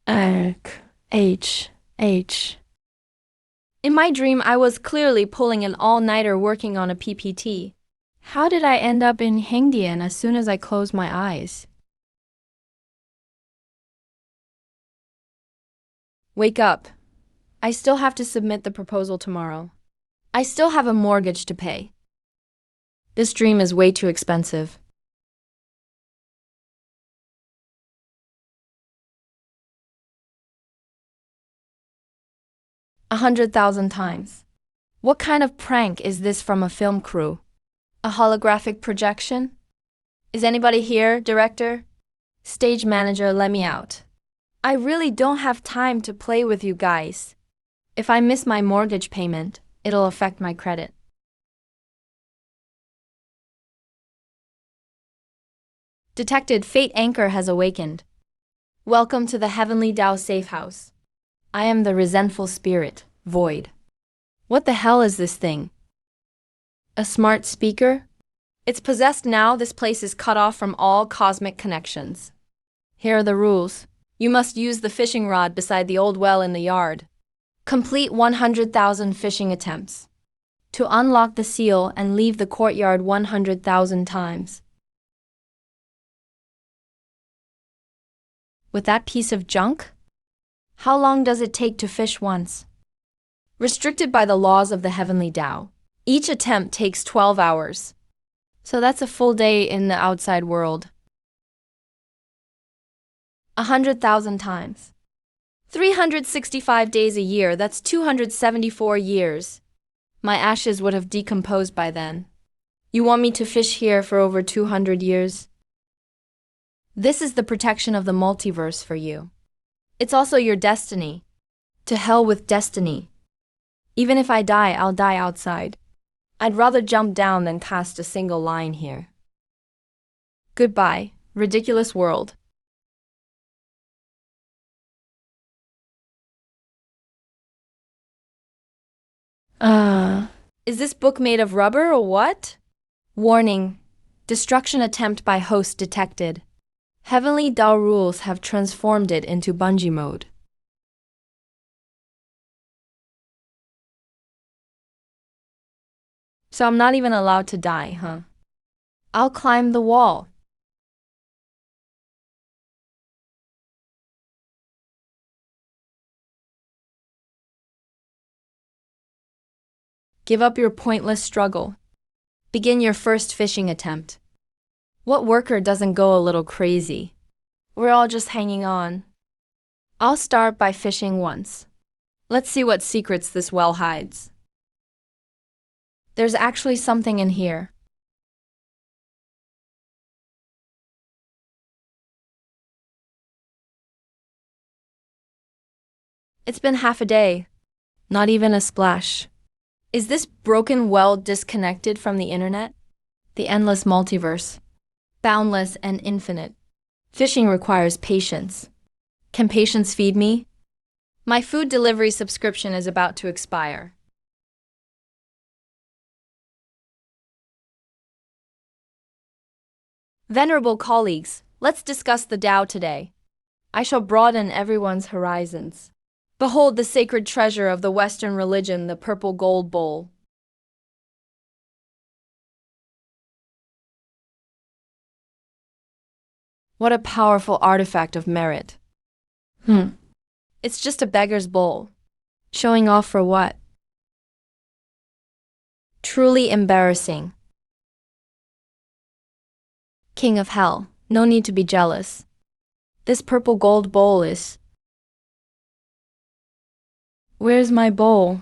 Ark. H. In my dream, I was clearly pulling an all-nighter working on a PPT. How did I end up in Hengdian as soon as I closed my eyes? Wake up. I still have to submit the proposal tomorrow. I still have a mortgage to pay. This dream is way too expensive. $100,000. What kind of prank is this from a film crew? A holographic projection? Is anybody here, director? Stage manager, let me out. I really don't have time to play with you guys. If I miss my mortgage payment, it'll affect my credit. Detected, fate anchor has awakened. Welcome to the Heavenly Tao safe house. I am the resentful spirit, Void. What the hell is this thing? A smart speaker? It's possessed now. This place is cut off from all cosmic connections. Here are the rules. You must use the fishing rod beside the old well in the yard. Complete 100,000 fishing attempts. To unlock the seal and leave the courtyard 100,000 times. With that piece of junk? How long does it take to fish once? Restricted by the laws of the Heavenly Tao. Each attempt takes 12 hours. So that's a full day in the outside world. 100,000 times. 365 days a year, that's 274 years. My ashes would have decomposed by then. You want me to fish here for over 200 years? This is the protection of the multiverse for you. It's also your destiny. To hell with destiny. Even if I die, I'll die outside. I'd rather jump down than cast a single line here. Goodbye, ridiculous world. Is this book made of rubber or what? Warning. Destruction attempt by host detected. Heavenly Tao rules have transformed it into bungee mode. So I'm not even allowed to die, huh? I'll climb the wall. Give up your pointless struggle. Begin your first fishing attempt. What worker doesn't go a little crazy? We're all just hanging on. I'll start by fishing once. Let's see what secrets this well hides. There's actually something in here. It's been half a day. Not even a splash. Is this broken well disconnected from the internet? The endless multiverse. Boundless and infinite. Fishing requires patience. Can patience feed me? My food delivery subscription is about to expire. Venerable colleagues, let's discuss the Tao today. I shall broaden everyone's horizons. Behold the sacred treasure of the Western religion, the purple gold bowl. What a powerful artifact of merit. It's just a beggar's bowl. Showing off for what? Truly embarrassing. King of hell, no need to be jealous. This purple gold bowl is... Where's my bowl?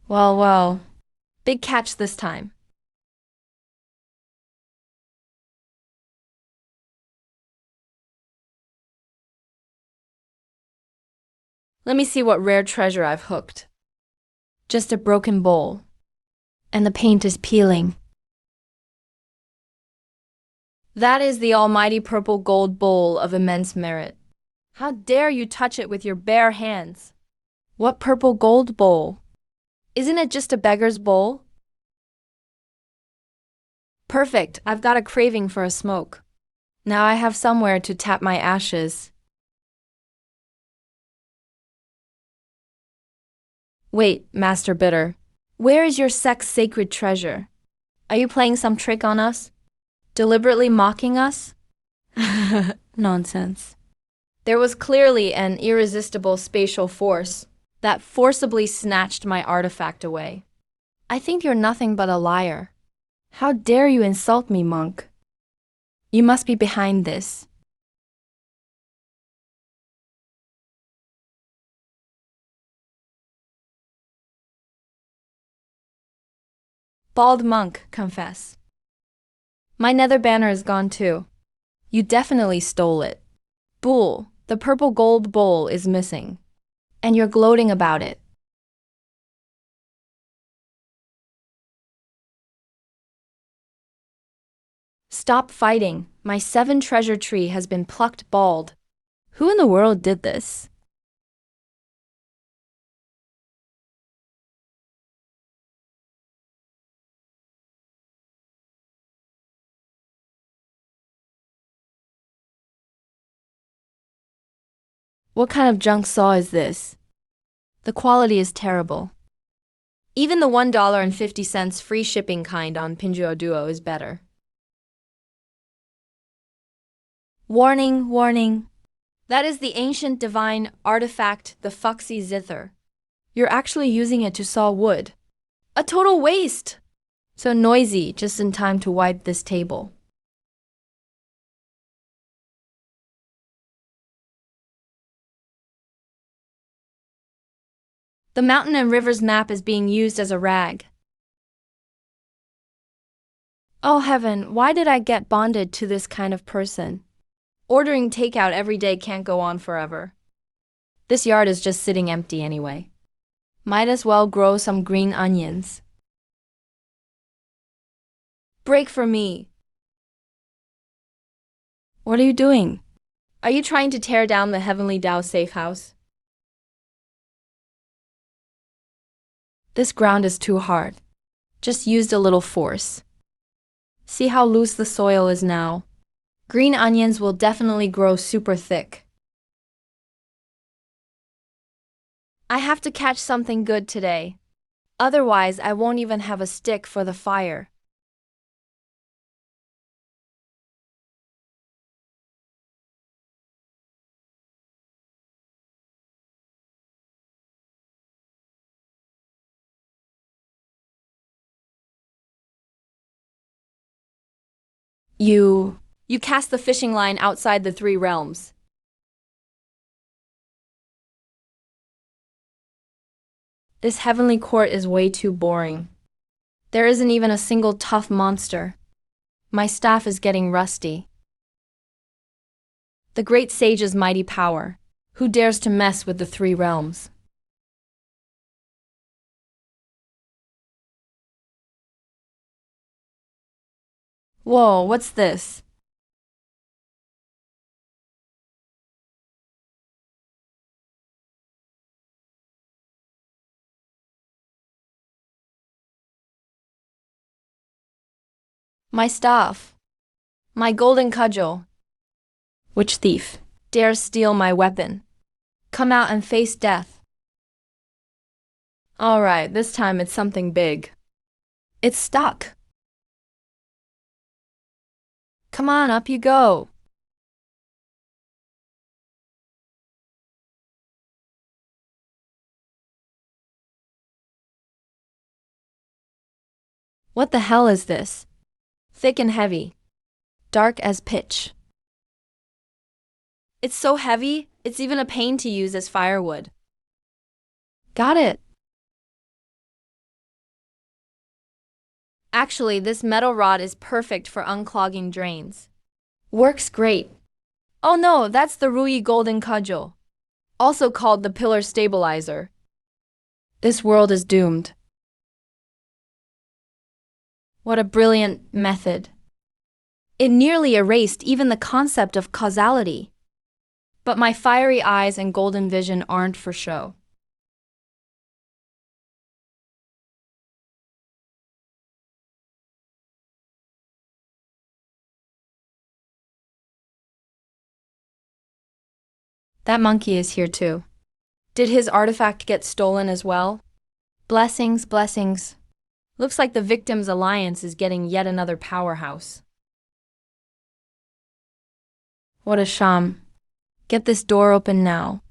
Well. Big catch this time. Let me see what rare treasure I've hooked. Just a broken bowl. And the paint is peeling. That is the almighty purple gold bowl of immense merit. How dare you touch it with your bare hands? What purple gold bowl? Isn't it just a beggar's bowl? Perfect, I've got a craving for a smoke. Now I have somewhere to tap my ashes. Wait, Master Bitter. Where is your sex sacred treasure? Are you playing some trick on us? Deliberately mocking us? Nonsense. There was clearly an irresistible spatial force that forcibly snatched my artifact away. I think you're nothing but a liar. How dare you insult me, monk? You must be behind this. Bald monk, confess. My nether banner is gone too. You definitely stole it. Bull, the purple gold bowl is missing. And you're gloating about it. Stop fighting. My 7 treasure tree has been plucked bald. Who in the world did this? What kind of junk saw is this? The quality is terrible. Even the $1.50 free shipping kind on Pinduoduo is better. Warning, warning. That is the ancient divine artifact, the Foxy Zither. You're actually using it to saw wood. A total waste! So noisy, just in time to wipe this table. The mountain and rivers map is being used as a rag. Oh heaven, why did I get bonded to this kind of person? Ordering takeout every day can't go on forever. This yard is just sitting empty anyway. Might as well grow some green onions. Break for me. What are you doing? Are you trying to tear down the Heavenly Tao safe house? This ground is too hard. Just used a little force. See how loose the soil is now. Green onions will definitely grow super thick. I have to catch something good today. Otherwise, I won't even have a stick for the fire. You cast the fishing line outside the 3 realms. This heavenly court is way too boring. There isn't even a single tough monster. My staff is getting rusty. The great sage's mighty power. Who dares to mess with the 3 realms? Whoa, what's this? My staff. My golden cudgel. Which thief dares steal my weapon? Come out and face death. All right, this time it's something big. It's stuck. Come on, up you go. What the hell is this? Thick and heavy. Dark as pitch. It's so heavy, it's even a pain to use as firewood. Got it. Actually, this metal rod is perfect for unclogging drains. Works great. Oh no, that's the Rui golden cudgel. Also called the pillar stabilizer. This world is doomed. What a brilliant method. It nearly erased even the concept of causality. But my fiery eyes and golden vision aren't for show. That monkey is here too. Did his artifact get stolen as well? Blessings, blessings. Looks like the Victims Alliance is getting yet another powerhouse. What a sham. Get this door open now.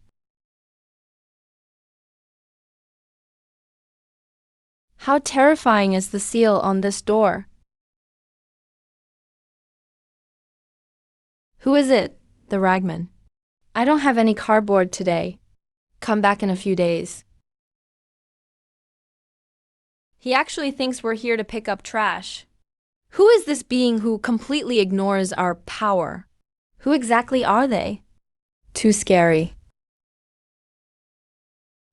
How terrifying is the seal on this door? Who is it? The ragman. I don't have any cardboard today. Come back in a few days. He actually thinks we're here to pick up trash. Who is this being who completely ignores our power? Who exactly are they? Too scary.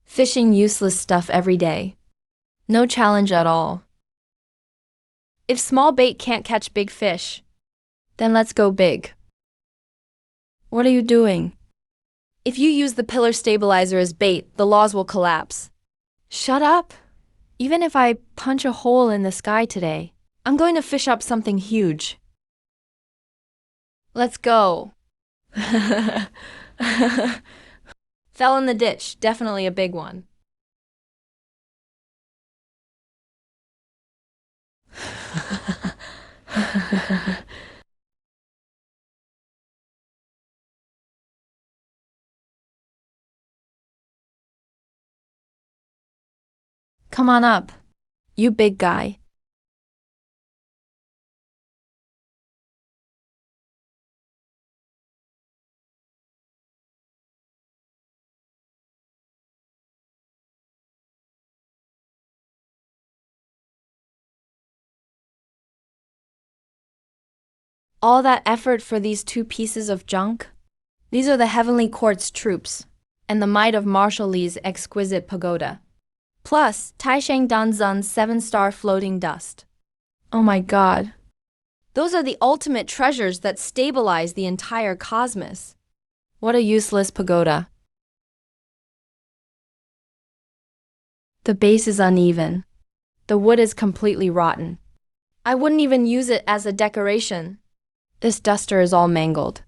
Fishing useless stuff every day. No challenge at all. If small bait can't catch big fish, then let's go big. What are you doing? If you use the pillar stabilizer as bait, the laws will collapse. Shut up! Even if I punch a hole in the sky today, I'm going to fish up something huge. Let's go. Fell in the ditch, definitely a big one. Come on up, you big guy. All that effort for these two pieces of junk? These are the Heavenly Court's troops, and the might of Marshal Li's exquisite pagoda. Plus, Taisheng Danzun's 7-star floating dust. Oh my god. Those are the ultimate treasures that stabilize the entire cosmos. What a useless pagoda. The base is uneven. The wood is completely rotten. I wouldn't even use it as a decoration. This duster is all mangled.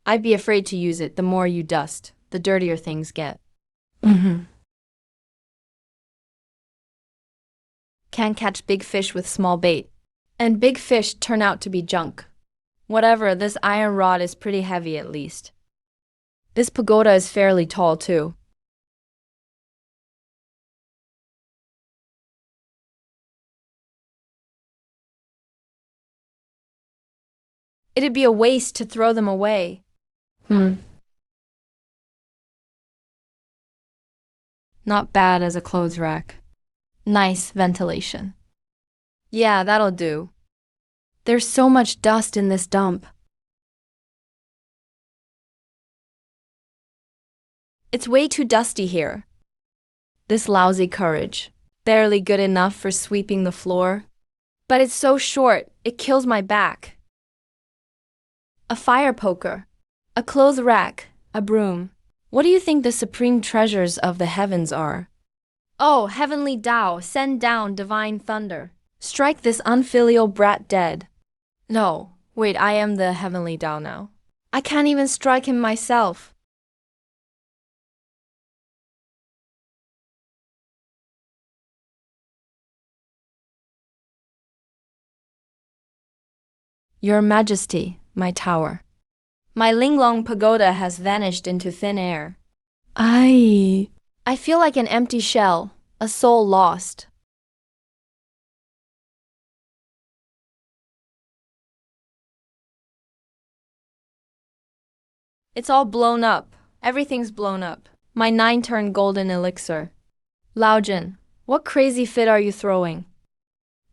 I'd be afraid to use it. The more you dust, the dirtier things get. Can't catch big fish with small bait. And big fish turn out to be junk. Whatever, this iron rod is pretty heavy at least. This pagoda is fairly tall too. It'd be a waste to throw them away. Not bad as a clothes rack. Nice ventilation. Yeah, that'll do. There's so much dust in this dump. It's way too dusty here. This lousy courage. Barely good enough for sweeping the floor. But it's so short, it kills my back. A fire poker. A clothes rack. A broom. What do you think the supreme treasures of the heavens are? Oh, heavenly Tao, send down divine thunder. Strike this unfilial brat dead. No, wait, I am the heavenly Tao now. I can't even strike him myself. Your Majesty, my tower. My Linglong pagoda has vanished into thin air. I feel like an empty shell, a soul lost. It's all blown up. Everything's blown up. My 9-turn golden elixir. Laojin, what crazy fit are you throwing?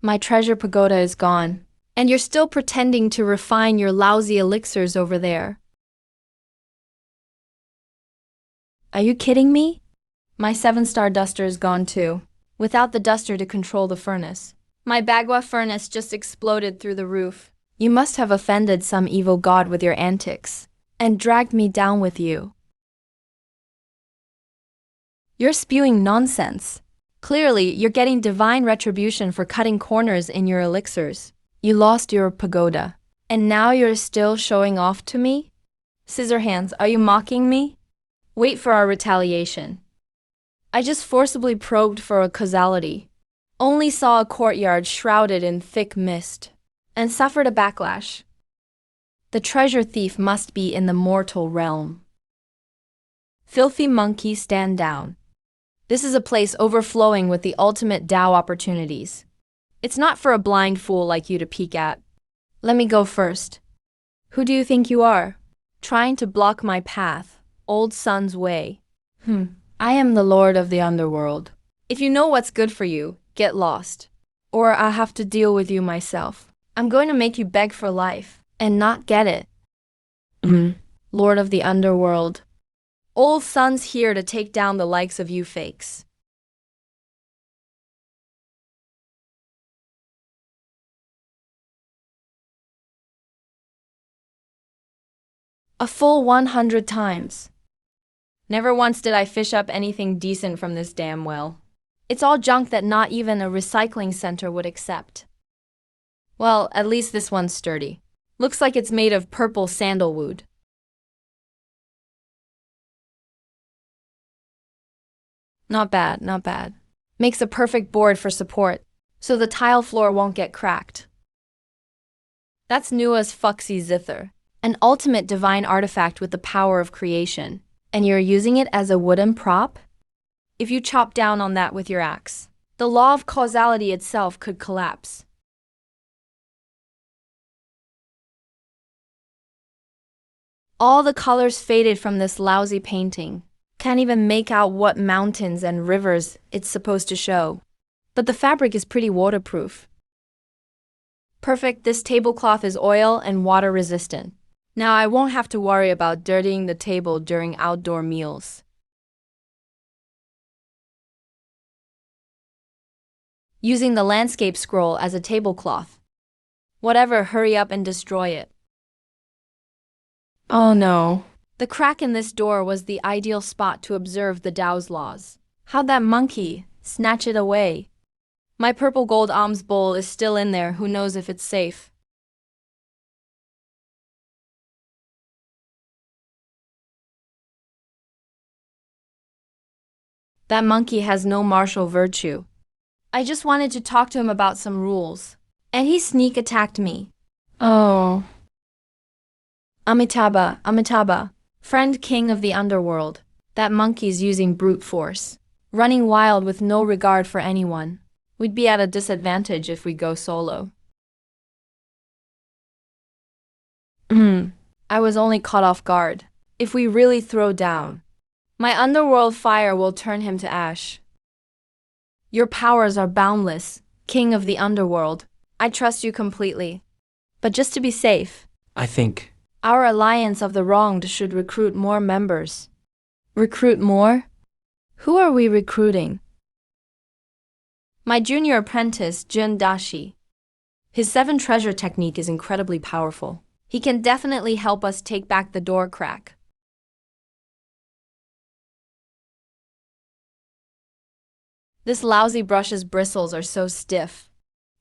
My treasure pagoda is gone. And you're still pretending to refine your lousy elixirs over there. Are you kidding me? My 7-star duster is gone too. Without the duster to control the furnace. My Bagua furnace just exploded through the roof. You must have offended some evil god with your antics, and dragged me down with you. You're spewing nonsense. Clearly, you're getting divine retribution for cutting corners in your elixirs. You lost your pagoda, and now you're still showing off to me? Scissorhands, are you mocking me? Wait for our retaliation. I just forcibly probed for a causality. Only saw a courtyard shrouded in thick mist, and suffered a backlash. The treasure thief must be in the mortal realm. Filthy monkey, stand down. This is a place overflowing with the ultimate Tao opportunities. It's not for a blind fool like you to peek at. Let me go first. Who do you think you are? Trying to block my path, old son's way. I am the lord of the underworld. If you know what's good for you, get lost. Or I'll have to deal with you myself. I'm going to make you beg for life, and not get it. Lord of the underworld. Old son's here to take down the likes of you fakes. A full 100 times. Never once did I fish up anything decent from this damn well. It's all junk that not even a recycling center would accept. Well, at least this one's sturdy. Looks like it's made of purple sandalwood. Not bad, not bad. Makes a perfect board for support, so the tile floor won't get cracked. That's new as Fuxy Zither, an ultimate divine artifact with the power of creation. And you're using it as a wooden prop? If you chop down on that with your axe, the law of causality itself could collapse. All the colors faded from this lousy painting. Can't even make out what mountains and rivers it's supposed to show. But the fabric is pretty waterproof. Perfect, this tablecloth is oil and water resistant. Now I won't have to worry about dirtying the table during outdoor meals. Using the landscape scroll as a tablecloth. Whatever, hurry up and destroy it. Oh no. The crack in this door was the ideal spot to observe the Tao's laws. How'd that monkey snatch it away? My purple gold alms bowl is still in there, who knows if it's safe. That monkey has no martial virtue. I just wanted to talk to him about some rules, and he sneak attacked me. Oh. Amitabha, Amitabha, friend king of the underworld. That monkey's using brute force, running wild with no regard for anyone. We'd be at a disadvantage if we go solo. I was only caught off guard. If we really throw down, my underworld fire will turn him to ash. Your powers are boundless, king of the underworld. I trust you completely. But just to be safe, I think our alliance of the wronged should recruit more members. Recruit more? Who are we recruiting? My junior apprentice, Jun Dashi. His 7 treasure technique is incredibly powerful. He can definitely help us take back the door crack. This lousy brush's bristles are so stiff.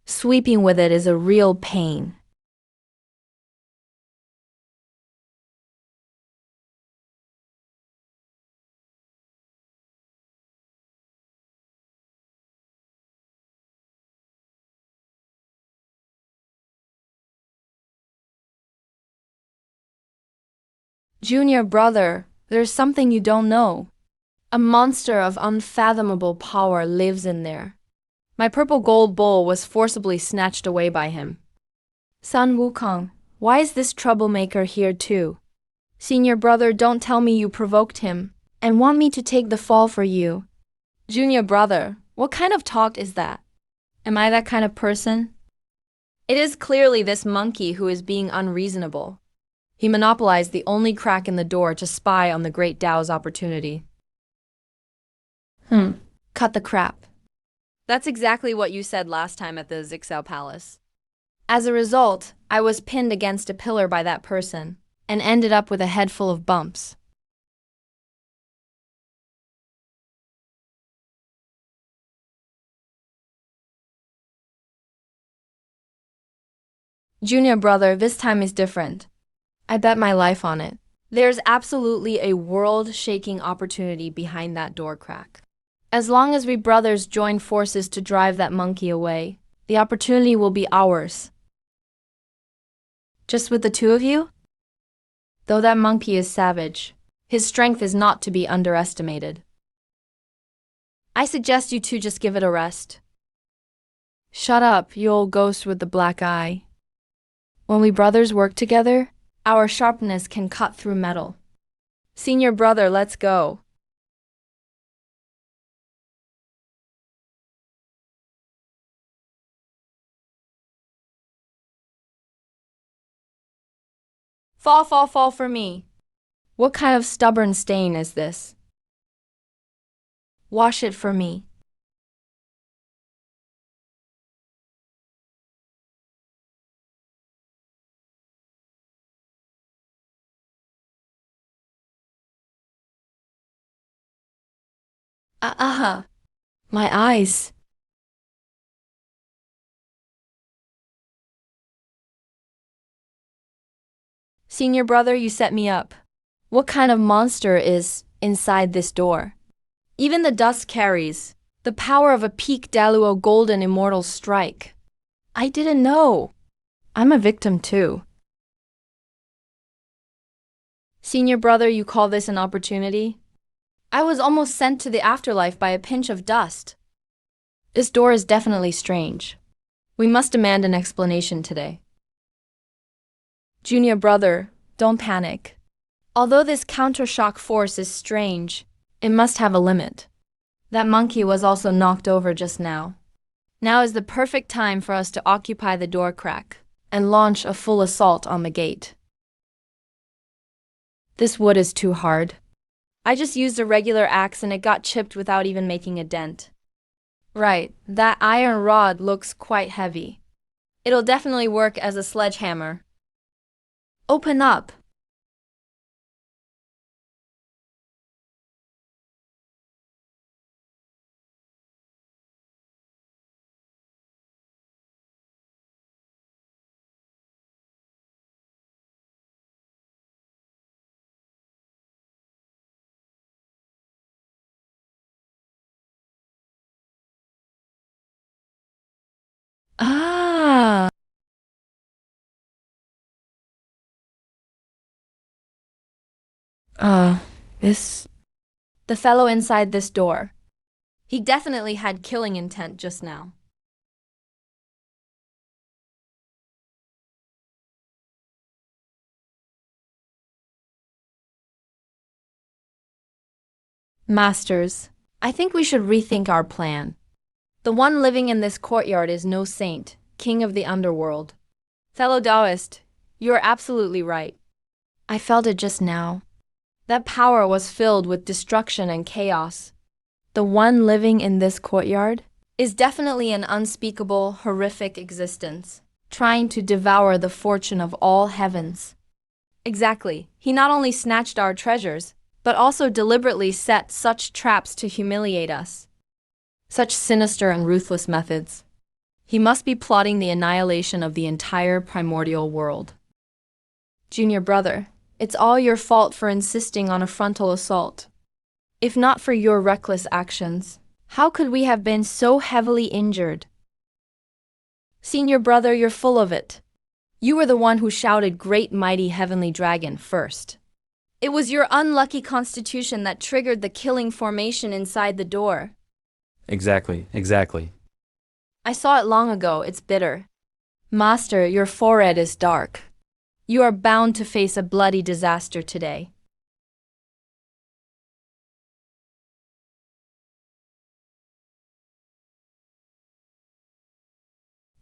Sweeping with it is a real pain. Junior brother, there's something you don't know. A monster of unfathomable power lives in there. My purple gold bowl was forcibly snatched away by him. Sun Wukong, why is this troublemaker here too? Senior brother, don't tell me you provoked him and want me to take the fall for you. Junior brother, what kind of talk is that? Am I that kind of person? It is clearly this monkey who is being unreasonable. He monopolized the only crack in the door to spy on the great Tao's opportunity. Cut the crap. That's exactly what you said last time at the Zixao Palace. As a result, I was pinned against a pillar by that person and ended up with a head full of bumps. Junior brother, this time is different. I bet my life on it. There's absolutely a world-shaking opportunity behind that door crack. As long as we brothers join forces to drive that monkey away, the opportunity will be ours. Just with the two of you? Though that monkey is savage, his strength is not to be underestimated. I suggest you two just give it a rest. Shut up, you old ghost with the black eye. When we brothers work together, our sharpness can cut through metal. Senior brother, let's go. Fall, fall, fall for me. What kind of stubborn stain is this? Wash it for me. My eyes. Senior brother, you set me up. What kind of monster is inside this door? Even the dust carries the power of a peak Daluo golden immortal strike. I didn't know. I'm a victim too. Senior brother, you call this an opportunity? I was almost sent to the afterlife by a pinch of dust. This door is definitely strange. We must demand an explanation today. Junior brother, don't panic. Although this countershock force is strange, it must have a limit. That monkey was also knocked over just now. Now is the perfect time for us to occupy the door crack and launch a full assault on the gate. This wood is too hard. I just used a regular axe and it got chipped without even making a dent. Right, that iron rod looks quite heavy. It'll definitely work as a sledgehammer. Open up. Ah. This. The fellow inside this door. He definitely had killing intent just now. Masters, I think we should rethink our plan. The one living in this courtyard is no saint, king of the underworld. Fellow Taoist, you are absolutely right. I felt it just now. That power was filled with destruction and chaos. The one living in this courtyard is definitely an unspeakable, horrific existence, trying to devour the fortune of all heavens. Exactly. He not only snatched our treasures, but also deliberately set such traps to humiliate us. Such sinister and ruthless methods. He must be plotting the annihilation of the entire primordial world. Junior brother, it's all your fault for insisting on a frontal assault. If not for your reckless actions, how could we have been so heavily injured? Senior brother, you're full of it. You were the one who shouted "Great mighty heavenly dragon" first. It was your unlucky constitution that triggered the killing formation inside the door. Exactly. I saw it long ago, it's bitter. Master, your forehead is dark. You are bound to face a bloody disaster today.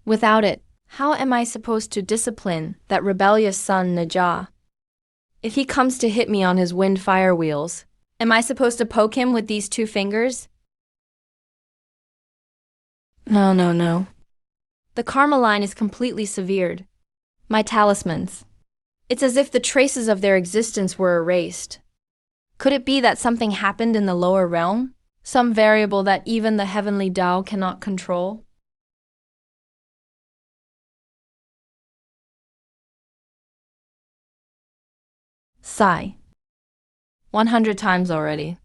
Without it, how am I supposed to discipline that rebellious son Najah? If he comes to hit me on his wind fire wheels, am I supposed to poke him with these two fingers? No. The karma line is completely severed. My talismans. It's as if the traces of their existence were erased. Could it be that something happened in the lower realm? Some variable that even the heavenly Tao cannot control? Sigh. 100 times already.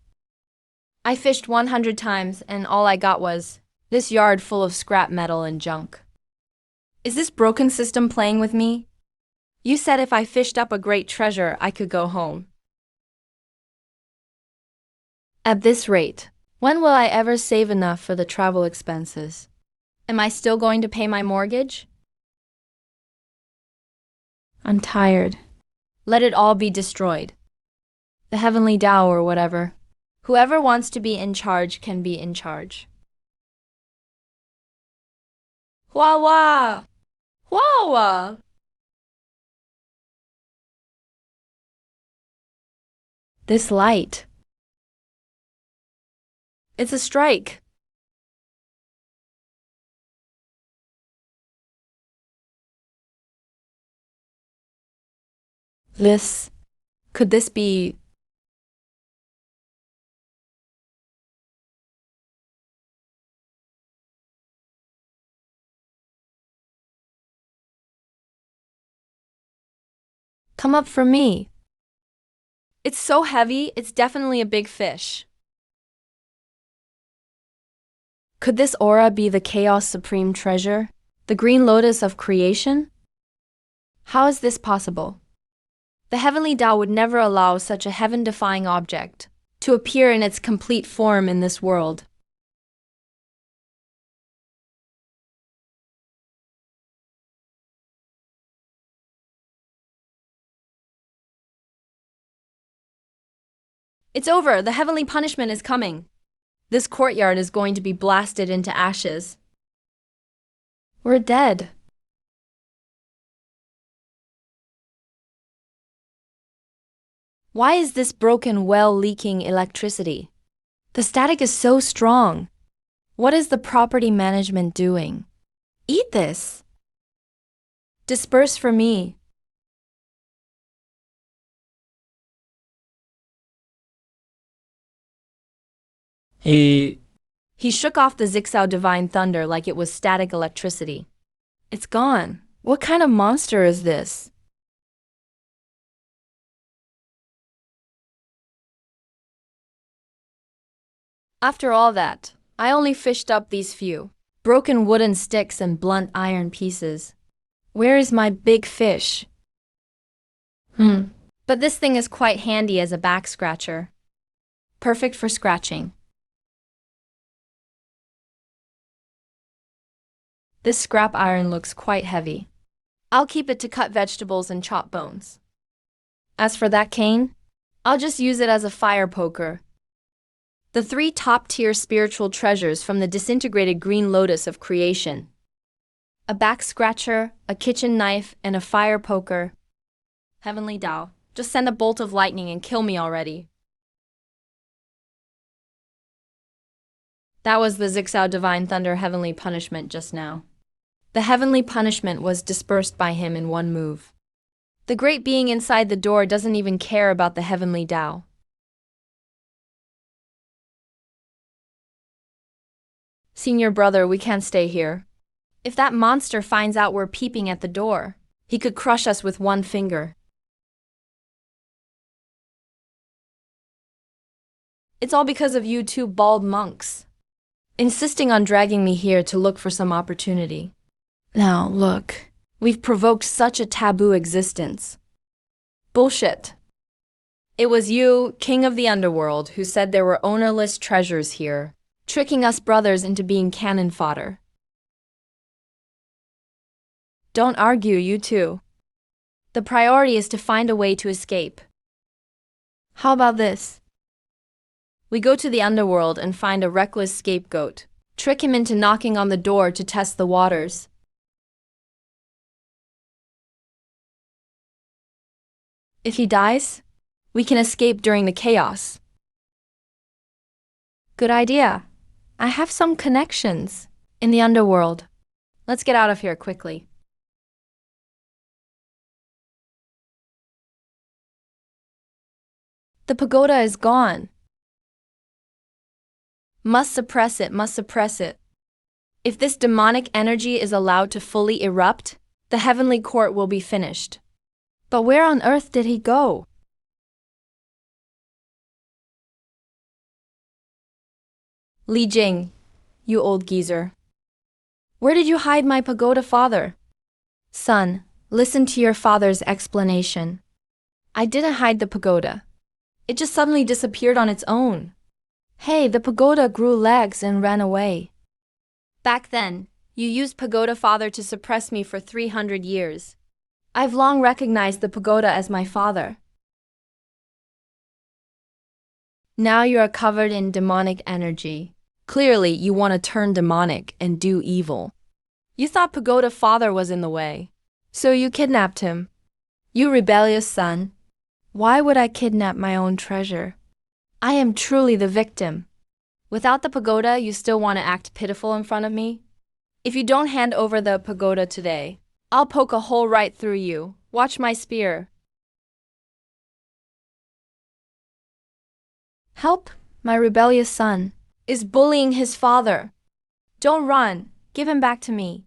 I fished 100 times, and all I got was this yard full of scrap metal and junk. Is this broken system playing with me? You said if I fished up a great treasure, I could go home. At this rate, when will I ever save enough for the travel expenses? Am I still going to pay my mortgage? I'm tired. Let it all be destroyed. The heavenly Tao or whatever. Whoever wants to be in charge can be in charge. Wah wah! Wah wah! This light. It's a strike. Could this be? Come up for me. It's so heavy, it's definitely a big fish. Could this aura be the Chaos Supreme Treasure? The Green Lotus of creation? How is this possible? The Heavenly Tao would never allow such a heaven-defying object to appear in its complete form in this world. It's over! The heavenly punishment is coming! This courtyard is going to be blasted into ashes. We're dead. Why is this broken well leaking electricity? The static is so strong. What is the property management doing? Eat this. Disperse for me. He shook off the Zixao divine thunder like it was static electricity. It's gone. What kind of monster is this? After all that, I only fished up these few broken wooden sticks and blunt iron pieces. Where is my big fish? But this thing is quite handy as a back scratcher. Perfect for scratching. This scrap iron looks quite heavy. I'll keep it to cut vegetables and chop bones. As for that cane, I'll just use it as a fire poker. The 3 top-tier spiritual treasures from the disintegrated green lotus of creation. A back scratcher, a kitchen knife, and a fire poker. Heavenly Tao, just send a bolt of lightning and kill me already. That was the Zixao divine thunder heavenly punishment just now. The heavenly punishment was dispersed by him in one move. The great being inside the door doesn't even care about the heavenly Tao. Senior brother, we can't stay here. If that monster finds out we're peeping at the door, he could crush us with one finger. It's all because of you 2 bald monks, insisting on dragging me here to look for some opportunity. Now, look, we've provoked such a taboo existence. Bullshit. It was you, king of the underworld, who said there were ownerless treasures here, tricking us brothers into being cannon fodder. Don't argue, you two. The priority is to find a way to escape. How about this? We go to the underworld and find a reckless scapegoat, trick him into knocking on the door to test the waters. If he dies, we can escape during the chaos. Good idea. I have some connections in the underworld. Let's get out of here quickly. The pagoda is gone. Must suppress it, must suppress it. If this demonic energy is allowed to fully erupt, the heavenly court will be finished. But where on earth did he go? Li Jing, you old geezer. Where did you hide my pagoda father? Son, listen to your father's explanation. I didn't hide the pagoda. It just suddenly disappeared on its own. Hey, the pagoda grew legs and ran away. Back then, you used pagoda father to suppress me for 300 years. I've long recognized the pagoda as my father. Now you are covered in demonic energy. Clearly, you want to turn demonic and do evil. You thought pagoda father was in the way, so you kidnapped him. You rebellious son. Why would I kidnap my own treasure? I am truly the victim. Without the pagoda, you still want to act pitiful in front of me? If you don't hand over the pagoda today, I'll poke a hole right through you. Watch my spear. Help! My rebellious son is bullying his father. Don't run. Give him back to me.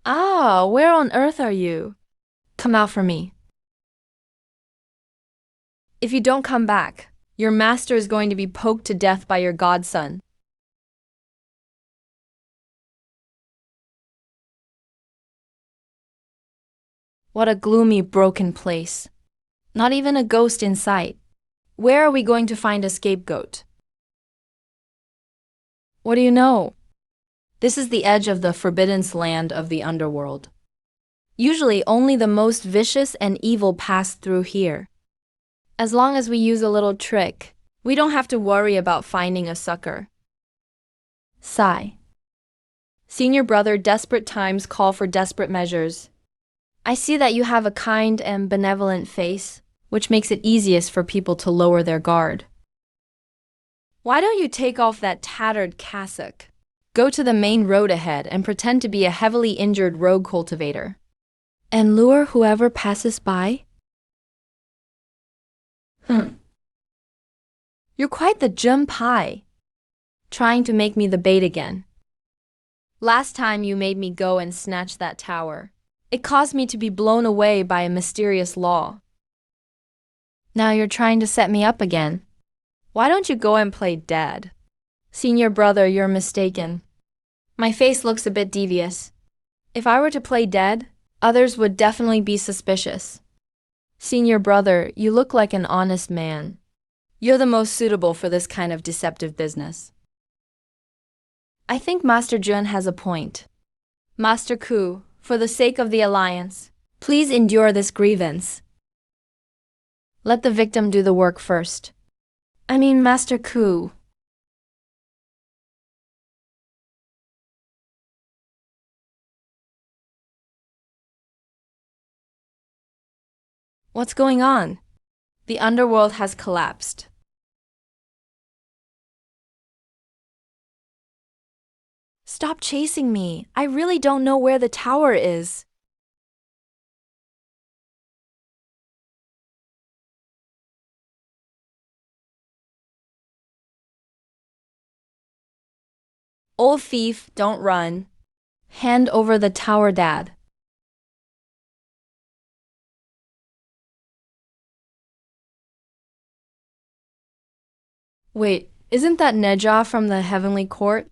Ah, where on earth are you? Come out for me. If you don't come back, your master is going to be poked to death by your godson. What a gloomy, broken place. Not even a ghost in sight. Where are we going to find a scapegoat? What do you know? This is the edge of the forbidden land of the underworld. Usually only the most vicious and evil pass through here. As long as we use a little trick, we don't have to worry about finding a sucker. Sigh. Senior brother, desperate times call for desperate measures. I see that you have a kind and benevolent face, which makes it easiest for people to lower their guard. Why don't you take off that tattered cassock? Go to the main road ahead and pretend to be a heavily injured rogue cultivator. And lure whoever passes by? You're quite the gem pie. Trying to make me the bait again. Last time you made me go and snatch that tower. It caused me to be blown away by a mysterious law. Now you're trying to set me up again. Why don't you go and play dead? Senior brother, you're mistaken. My face looks a bit devious. If I were to play dead, others would definitely be suspicious. Senior brother, you look like an honest man. You're the most suitable for this kind of deceptive business. I think Master Jun has a point. Master Ku, for the sake of the alliance, please endure this grievance. Let the victim do the work first. I mean, Master Ku. What's going on? The underworld has collapsed. Stop chasing me. I really don't know where the tower is. Old thief, don't run. Hand over the tower, Dad. Wait, isn't that Neja from the Heavenly Court?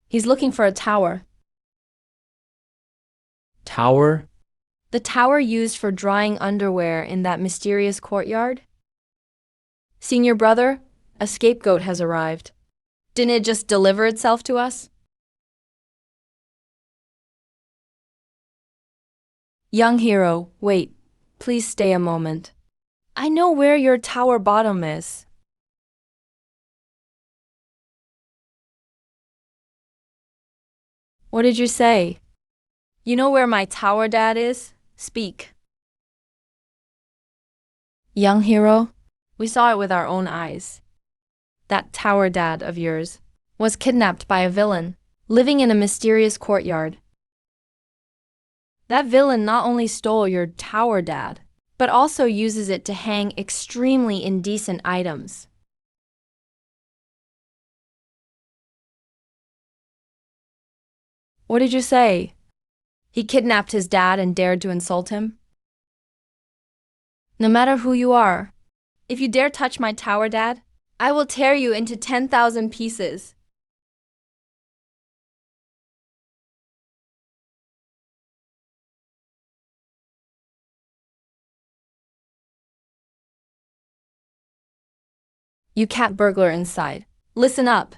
He's looking for a tower. Tower? The tower used for drying underwear in that mysterious courtyard? Senior brother, a scapegoat has arrived. Didn't it just deliver itself to us? Young hero, wait. Please stay a moment. I know where your tower bottom is. What did you say? You know where my tower dad is? Speak. Young hero, we saw it with our own eyes. That tower dad of yours was kidnapped by a villain, living in a mysterious courtyard. That villain not only stole your tower dad, but also uses it to hang extremely indecent items. What did you say? He kidnapped his dad and dared to insult him? No matter who you are, if you dare touch my tower, Dad, I will tear you into 10,000 pieces. You cat burglar inside. Listen up.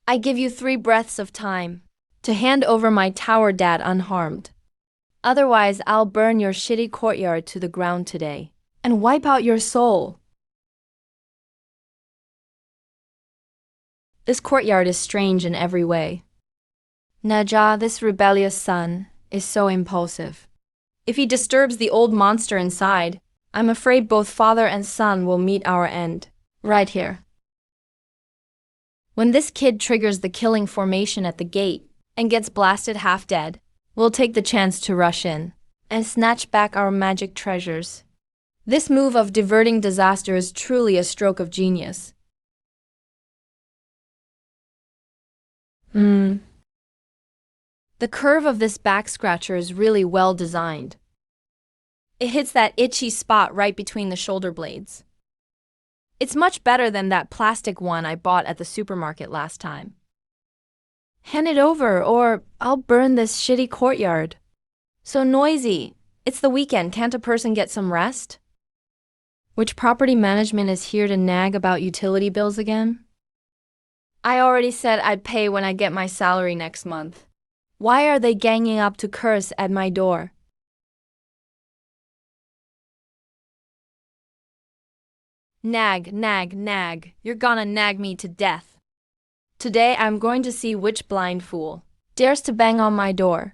I give you 3 breaths of time to hand over my tower, Dad, unharmed. Otherwise, I'll burn your shitty courtyard to the ground today and wipe out your soul. This courtyard is strange in every way. Naja, this rebellious son, is so impulsive. If he disturbs the old monster inside, I'm afraid both father and son will meet our end. Right here. When this kid triggers the killing formation at the gate and gets blasted half dead, we'll take the chance to rush in and snatch back our magic treasures. This move of diverting disaster is truly a stroke of genius. The curve of this back scratcher is really well designed. It hits that itchy spot right between the shoulder blades. It's much better than that plastic one I bought at the supermarket last time. Hand it over, or I'll burn this shitty courtyard. So noisy. It's the weekend, can't a person get some rest? Which property management is here to nag about utility bills again? I already said I'd pay when I get my salary next month. Why are they ganging up to curse at my door? Nag, nag, nag. You're gonna nag me to death. Today I'm going to see which blind fool dares to bang on my door.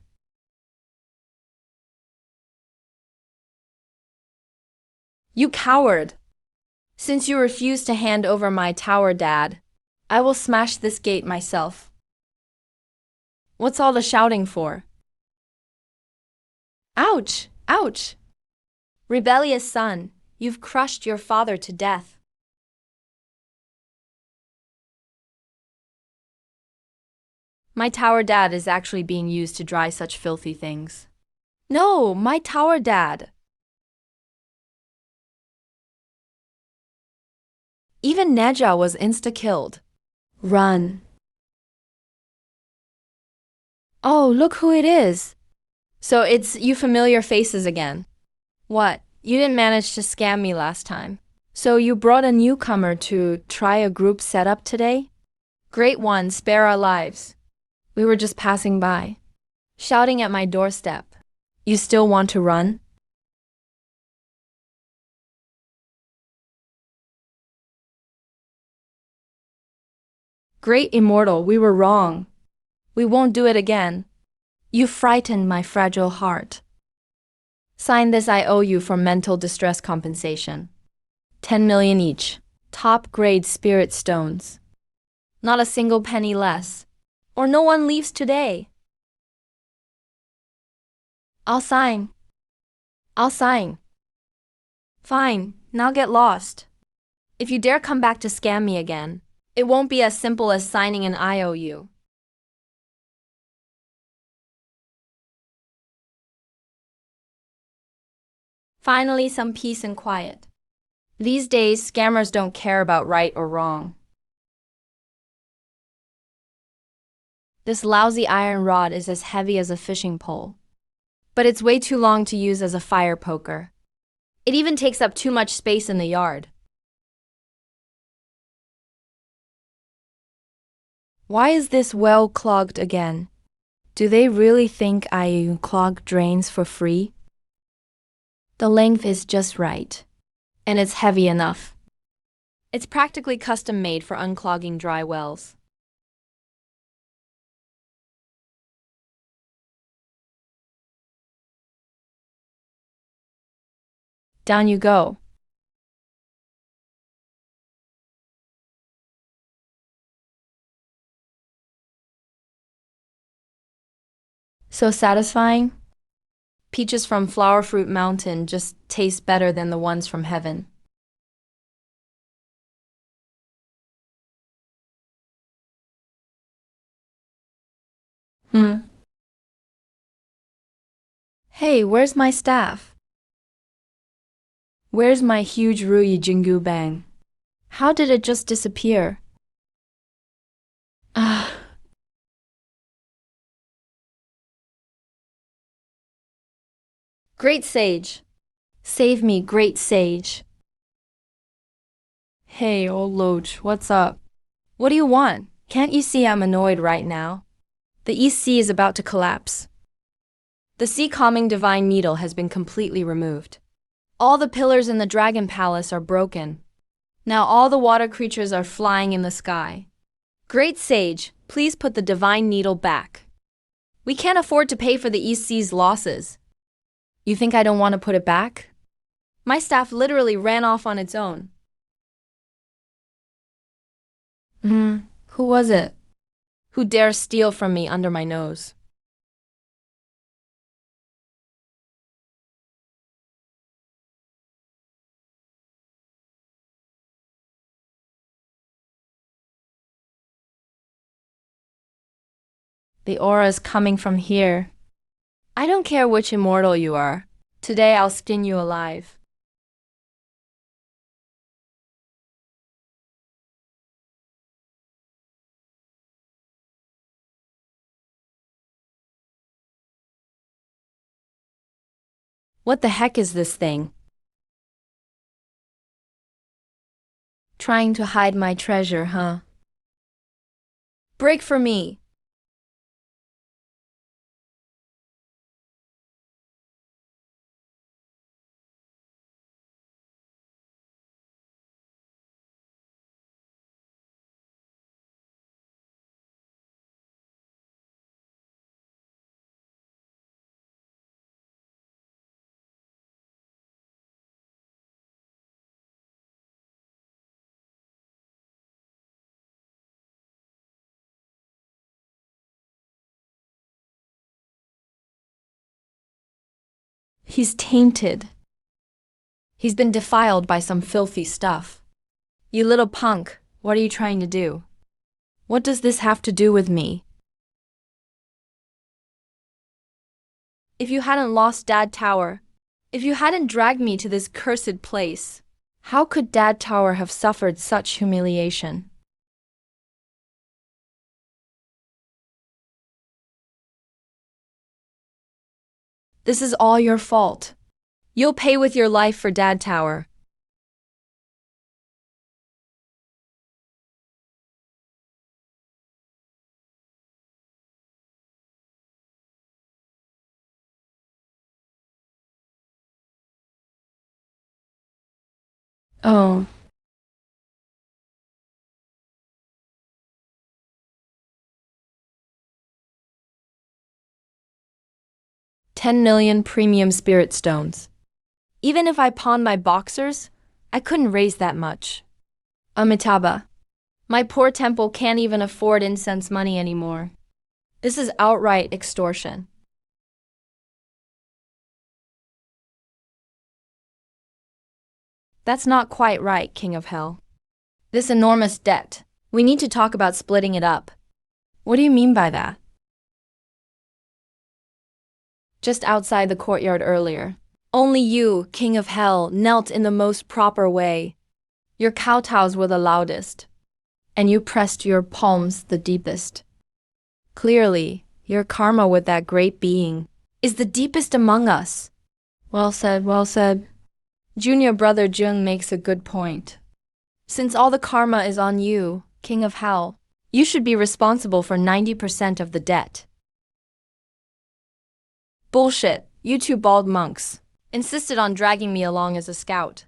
You coward! Since you refuse to hand over my tower, Dad, I will smash this gate myself. What's all the shouting for? Ouch! Ouch! Rebellious son, you've crushed your father to death. My tower, Dad, is actually being used to dry such filthy things. No, my tower, Dad! Even Neja was insta-killed. Run. Oh, look who it is. So it's you familiar faces again. What? You didn't manage to scam me last time. So you brought a newcomer to try a group setup today? Great one, spare our lives. We were just passing by. Shouting at my doorstep. You still want to run? Great immortal, we were wrong. We won't do it again. You frightened my fragile heart. Sign this, I owe you for mental distress compensation. 10 million each. Top grade spirit stones. Not a single penny less. Or no one leaves today. I'll sign. I'll sign. Fine, now get lost. If you dare come back to scam me again, it won't be as simple as signing an IOU. Finally, some peace and quiet. These days, scammers don't care about right or wrong. This lousy iron rod is as heavy as a fishing pole. But it's way too long to use as a fire poker. It even takes up too much space in the yard. Why is this well clogged again? Do they really think I clog drains for free? The length is just right. And it's heavy enough. It's practically custom made for unclogging dry wells. Down you go. So satisfying? Peaches from Flower Fruit Mountain just taste better than the ones from heaven. Hey, where's my staff? Where's my huge Ruyi Jingu Bang? How did it just disappear? Ah. Great sage. Save me, great sage. Hey, old Loach, what's up? What do you want? Can't you see I'm annoyed right now? The East Sea is about to collapse. The sea-calming divine needle has been completely removed. All the pillars in the Dragon Palace are broken. Now all the water creatures are flying in the sky. Great sage, please put the divine needle back. We can't afford to pay for the East Sea's losses. You think I don't want to put it back? My staff literally ran off on its own. Who was it? Who dares steal from me under my nose? The aura is coming from here. I don't care which immortal you are. Today I'll skin you alive. What the heck is this thing? Trying to hide my treasure, huh? Break for me! He's tainted. He's been defiled by some filthy stuff. You little punk, what are you trying to do? What does this have to do with me? If you hadn't lost Dad Tower, if you hadn't dragged me to this cursed place, how could Dad Tower have suffered such humiliation? This is all your fault. You'll pay with your life for Dad Tower. Oh. $10 million premium spirit stones. Even if I pawned my boxers, I couldn't raise that much. Amitabha, my poor temple can't even afford incense money anymore. This is outright extortion. That's not quite right, King of Hell. This enormous debt, we need to talk about splitting it up. What do you mean by that? Just outside the courtyard earlier, only you, King of Hell, knelt in the most proper way. Your kowtows were the loudest, and you pressed your palms the deepest. Clearly, your karma with that great being is the deepest among us. Well said, well said. Junior brother Jung makes a good point. Since all the karma is on you, King of Hell, you should be responsible for 90% of the debt. Bullshit, you two bald monks insisted on dragging me along as a scout.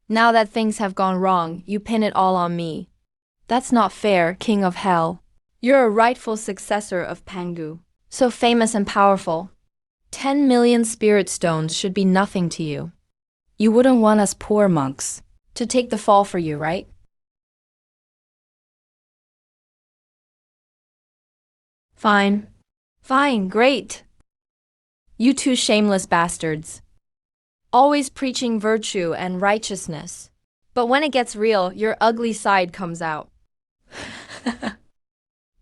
Now that things have gone wrong, you pin it all on me. That's not fair, King of Hell. You're a rightful successor of Pangu, so famous and powerful. 10 million spirit stones should be nothing to you. You wouldn't want us poor monks to take the fall for you, right? Fine. Fine, great. You two shameless bastards. Always preaching virtue and righteousness. But when it gets real, your ugly side comes out.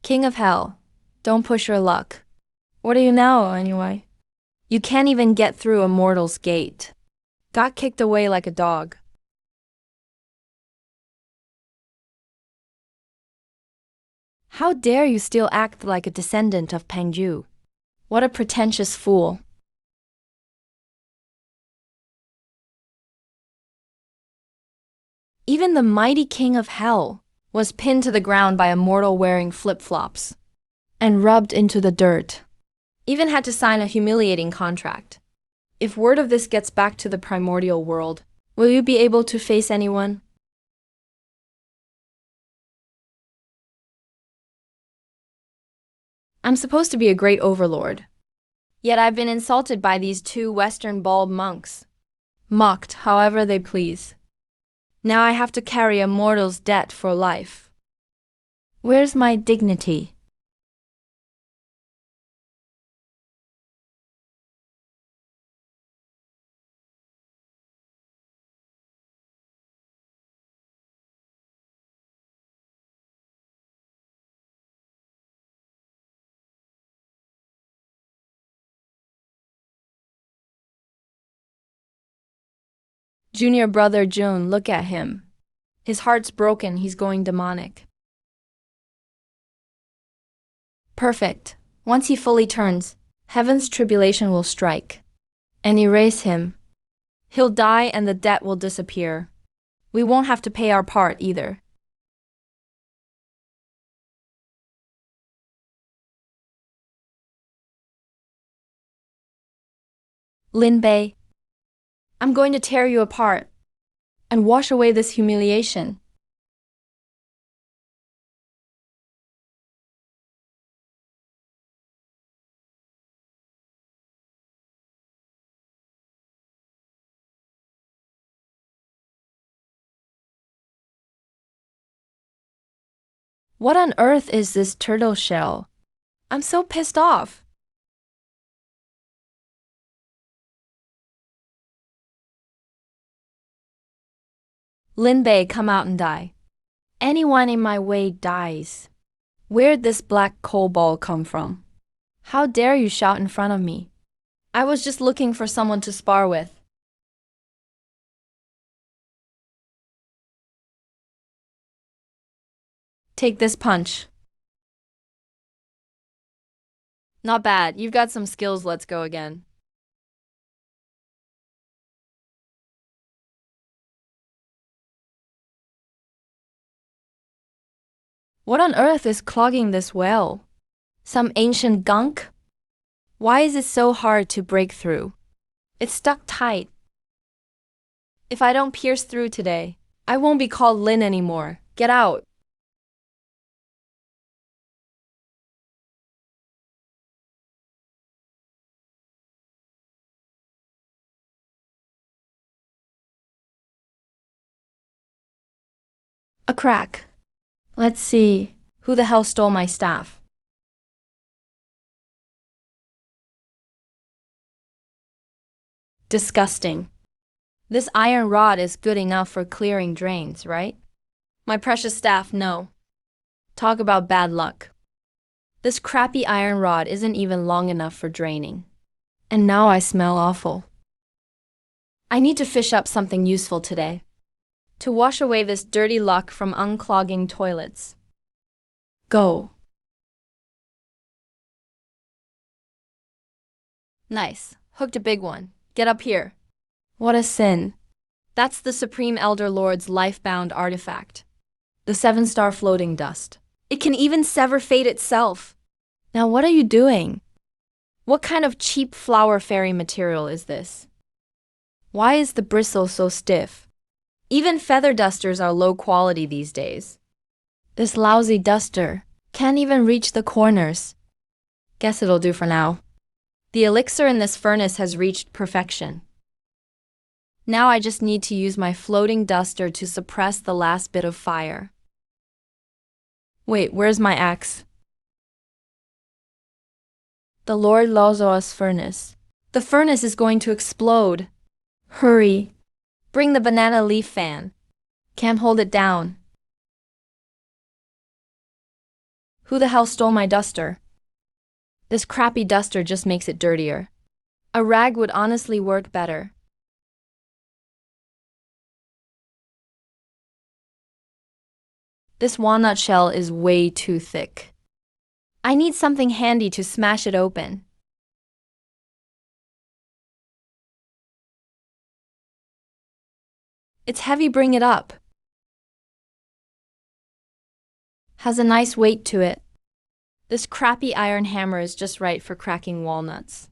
King of Hell, don't push your luck. What are you now, anyway? You can't even get through a mortal's gate. Got kicked away like a dog. How dare you still act like a descendant of Pengju? What a pretentious fool. Even the mighty king of hell was pinned to the ground by a mortal wearing flip-flops and rubbed into the dirt. Even had to sign a humiliating contract. If word of this gets back to the primordial world, will you be able to face anyone? I'm supposed to be a great overlord. Yet I've been insulted by these two Western bald monks. Mocked however they please. Now I have to carry a mortal's debt for life. Where's my dignity? Junior brother June, look at him. His heart's broken, he's going demonic. Perfect. Once he fully turns, heaven's tribulation will strike and erase him. He'll die and the debt will disappear. We won't have to pay our part either. Lin Bei, I'm going to tear you apart and wash away this humiliation. What on earth is this turtle shell? I'm so pissed off. Lin Bei, come out and die. Anyone in my way dies. Where'd this black coal ball come from? How dare you shout in front of me? I was just looking for someone to spar with. Take this punch. Not bad, you've got some skills, let's go again. What on earth is clogging this well? Some ancient gunk? Why is it so hard to break through? It's stuck tight. If I don't pierce through today, I won't be called Lin anymore. Get out. A crack. Let's see, who the hell stole my staff? Disgusting. This iron rod is good enough for clearing drains, right? My precious staff, no. Talk about bad luck. This crappy iron rod isn't even long enough for draining. And now I smell awful. I need to fish up something useful today. To wash away this dirty luck from unclogging toilets. Go. Nice. Hooked a big one. Get up here. What a sin. That's the Supreme Elder Lord's life-bound artifact. The 7-star floating dust. It can even sever fate itself. Now what are you doing? What kind of cheap flower fairy material is this? Why is the bristle so stiff? Even feather dusters are low quality these days. This lousy duster can't even reach the corners. Guess it'll do for now. The elixir in this furnace has reached perfection. Now I just need to use my floating duster to suppress the last bit of fire. Wait, where's my axe? The Lord Lozoa's furnace. The furnace is going to explode. Hurry. Bring the banana leaf fan. Can't hold it down. Who the hell stole my duster? This crappy duster just makes it dirtier. A rag would honestly work better. This walnut shell is way too thick. I need something handy to smash it open. It's heavy, bring it up. Has a nice weight to it. This crappy iron hammer is just right for cracking walnuts.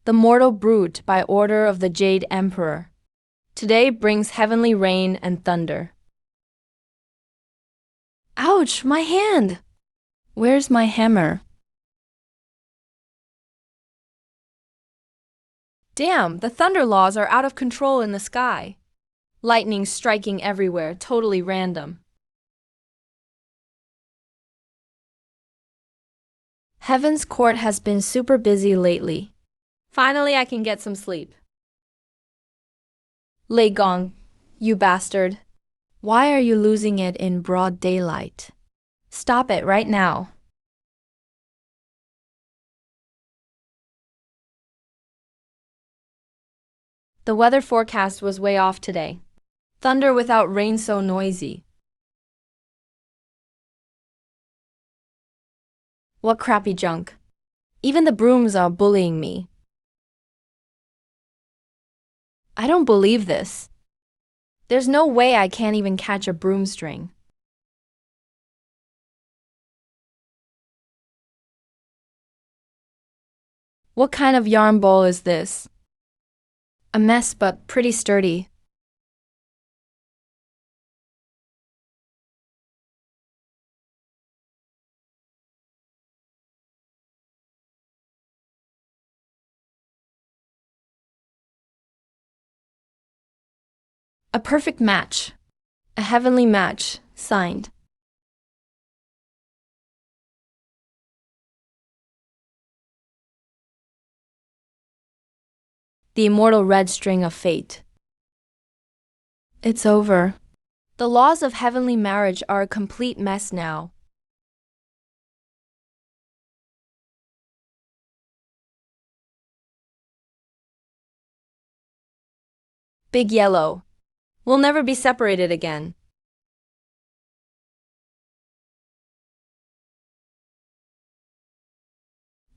The mortal brute by order of the Jade Emperor. Today brings heavenly rain and thunder. Ouch, my hand! Where's my hammer? Damn, the thunder laws are out of control in the sky. Lightning striking everywhere, totally random. Heaven's court has been super busy lately. Finally, I can get some sleep. Lei Gong, you bastard. Why are you losing it in broad daylight? Stop it right now. The weather forecast was way off today. Thunder without rain so noisy. What crappy junk. Even the brooms are bullying me. I don't believe this. There's no way I can't even catch a broom string. What kind of yarn bowl is this? A mess, but pretty sturdy. A perfect match. A heavenly match, signed. The immortal red string of fate. It's over. The laws of heavenly marriage are a complete mess now. Big Yellow. We'll never be separated again.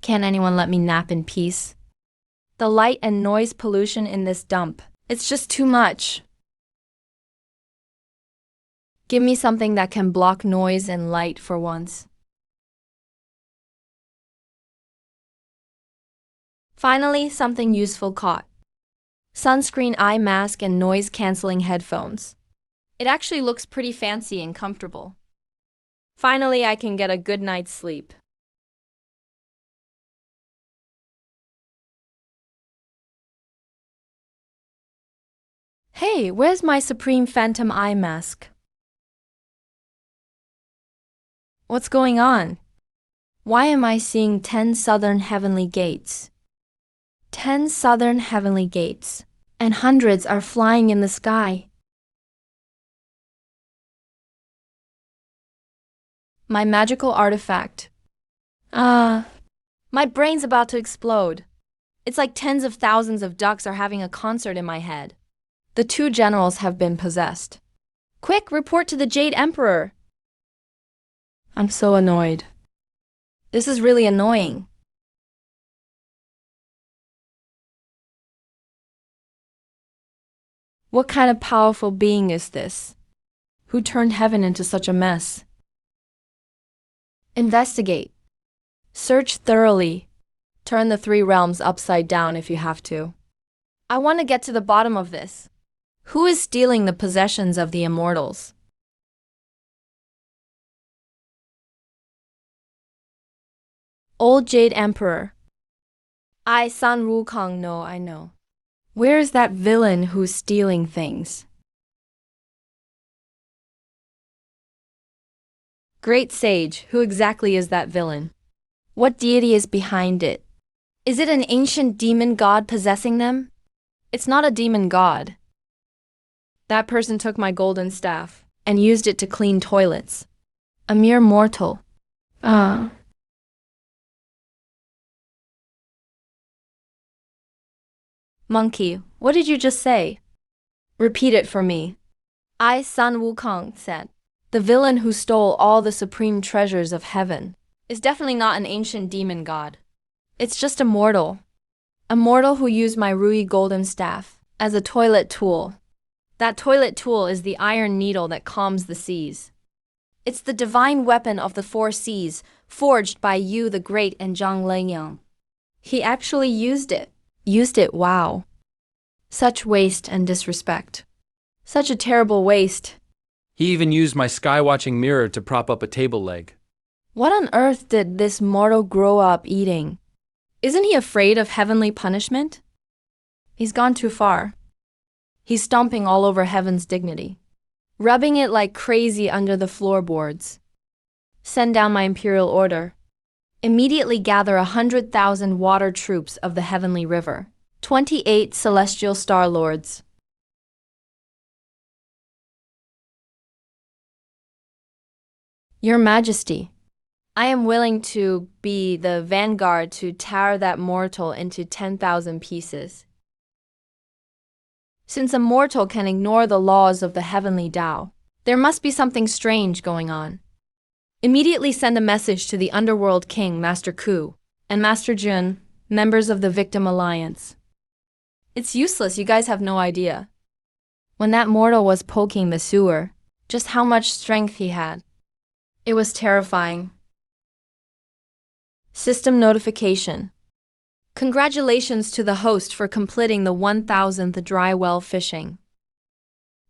Can't anyone let me nap in peace? The light and noise pollution in this dump. It's just too much. Give me something that can block noise and light for once. Finally, something useful caught. Sunscreen eye mask and noise-canceling headphones. It actually looks pretty fancy and comfortable. Finally, I can get a good night's sleep. Hey, where's my Supreme Phantom eye mask? What's going on? Why am I seeing 10 southern heavenly gates? 10 southern heavenly gates, and hundreds are flying in the sky. My magical artifact. My brain's about to explode. It's like tens of thousands of ducks are having a concert in my head. The two generals have been possessed. Quick, report to the Jade Emperor. I'm so annoyed. This is really annoying. What kind of powerful being is this? Who turned heaven into such a mess? Investigate. Search thoroughly. Turn the three realms upside down if you have to. I want to get to the bottom of this. Who is stealing the possessions of the immortals? Old Jade Emperor. San Wukong, no, I know. Where is that villain who's stealing things? Great Sage, who exactly is that villain? What deity is behind it? Is it an ancient demon god possessing them? It's not a demon god. That person took my golden staff and used it to clean toilets. A mere mortal. Monkey, what did you just say? Repeat it for me. I, Sun Wukong, said. The villain who stole all the supreme treasures of heaven is definitely not an ancient demon god. It's just a mortal. A mortal who used my Rui golden staff as a toilet tool. That toilet tool is the iron needle that calms the seas. It's the divine weapon of the four seas, forged by you the Great and Zhang Lengyang. He actually used it. Wow. Such waste and disrespect. Such a terrible waste. He even used my sky-watching mirror to prop up a table leg. What on earth did this mortal grow up eating? Isn't he afraid of heavenly punishment? He's gone too far. He's stomping all over heaven's dignity, rubbing it like crazy under the floorboards. Send down my imperial order. Immediately gather 100,000 water troops of the heavenly river, 28 celestial star lords. Your Majesty, I am willing to be the vanguard to tear that mortal into 10,000 pieces. Since a mortal can ignore the laws of the heavenly Tao, there must be something strange going on. Immediately send a message to the Underworld King, Master Ku, and Master Jun, members of the Victim Alliance. It's useless, you guys have no idea. When that mortal was poking the sewer, just how much strength he had. It was terrifying. System notification. Congratulations to the host for completing the 1,000th dry well fishing.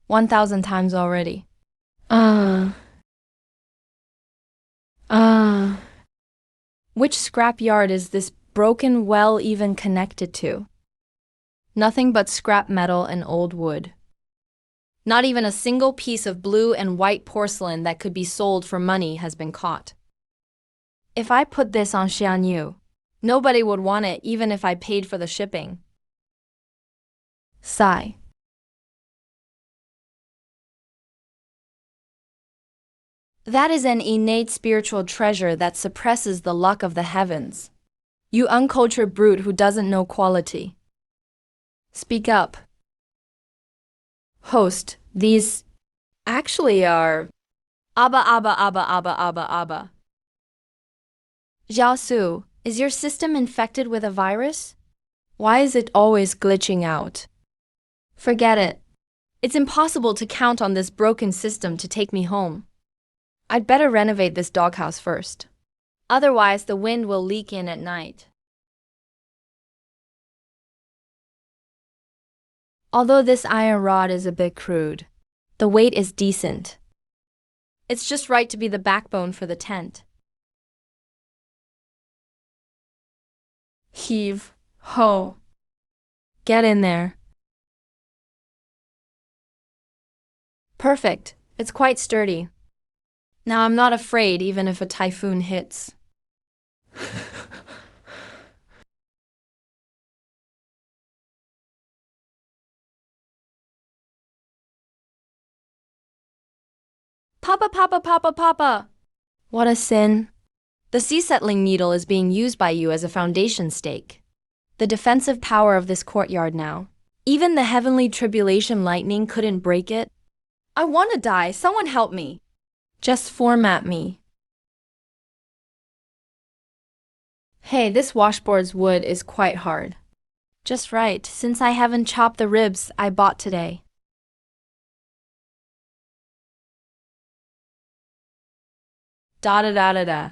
1,000 times already. Which scrapyard is this broken well even connected to? Nothing but scrap metal and old wood. Not even a single piece of blue and white porcelain that could be sold for money has been caught. If I put this on Xianyu, nobody would want it even if I paid for the shipping. Sigh. That is an innate spiritual treasure that suppresses the luck of the heavens. You uncultured brute who doesn't know quality. Speak up. Host, these actually are Abba. Jiaosu, is your system infected with a virus? Why is it always glitching out? Forget it. It's impossible to count on this broken system to take me home. I'd better renovate this doghouse first. Otherwise, the wind will leak in at night. Although this iron rod is a bit crude, the weight is decent. It's just right to be the backbone for the tent. Heave, ho. Get in there. Perfect. It's quite sturdy. Now I'm not afraid even if a typhoon hits. Papa! What a sin. The sea-settling needle is being used by you as a foundation stake. The defensive power of this courtyard now. Even the heavenly tribulation lightning couldn't break it. I want to die. Someone help me. Just format me. Hey, this washboard's wood is quite hard. Just right, since I haven't chopped the ribs I bought today. Da.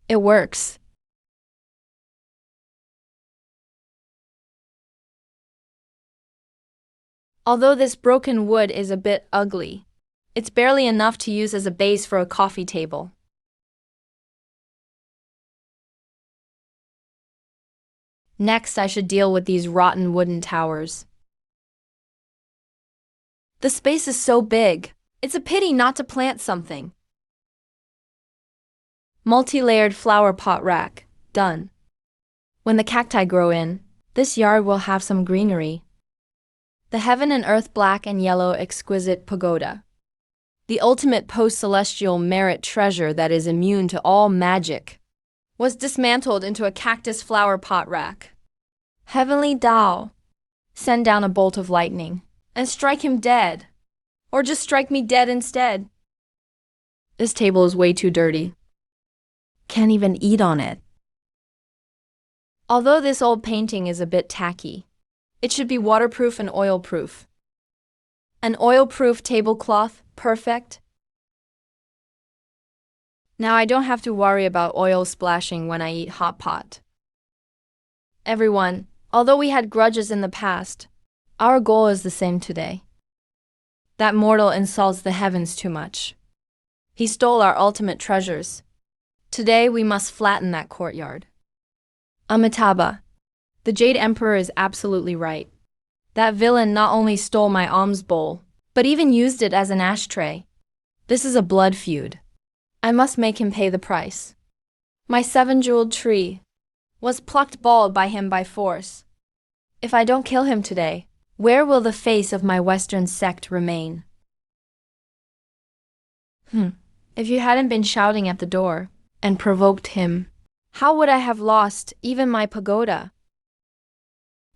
It works. Although this broken wood is a bit ugly, it's barely enough to use as a base for a coffee table. Next, I should deal with these rotten wooden towers. The space is so big. It's a pity not to plant something. Multi-layered flower pot rack. Done. When the cacti grow in, this yard will have some greenery. The heaven and earth black and yellow exquisite pagoda. The ultimate post-celestial merit treasure that is immune to all magic. was dismantled into a cactus flower pot rack. Heavenly Tao, send down a bolt of lightning and strike him dead. Or just strike me dead instead. This table is way too dirty. Can't even eat on it. Although this old painting is a bit tacky, it should be waterproof and oil-proof. An oil-proof tablecloth, perfect. Now I don't have to worry about oil splashing when I eat hot pot. Everyone, although we had grudges in the past, our goal is the same today. That mortal insults the heavens too much. He stole our ultimate treasures. Today we must flatten that courtyard. Amitabha, the Jade Emperor is absolutely right. That villain not only stole my alms bowl, but even used it as an ashtray. This is a blood feud. I must make him pay the price. My 7-jeweled tree was plucked bald by him by force. If I don't kill him today, where will the face of my Western sect remain? If you hadn't been shouting at the door and provoked him, how would I have lost even my pagoda?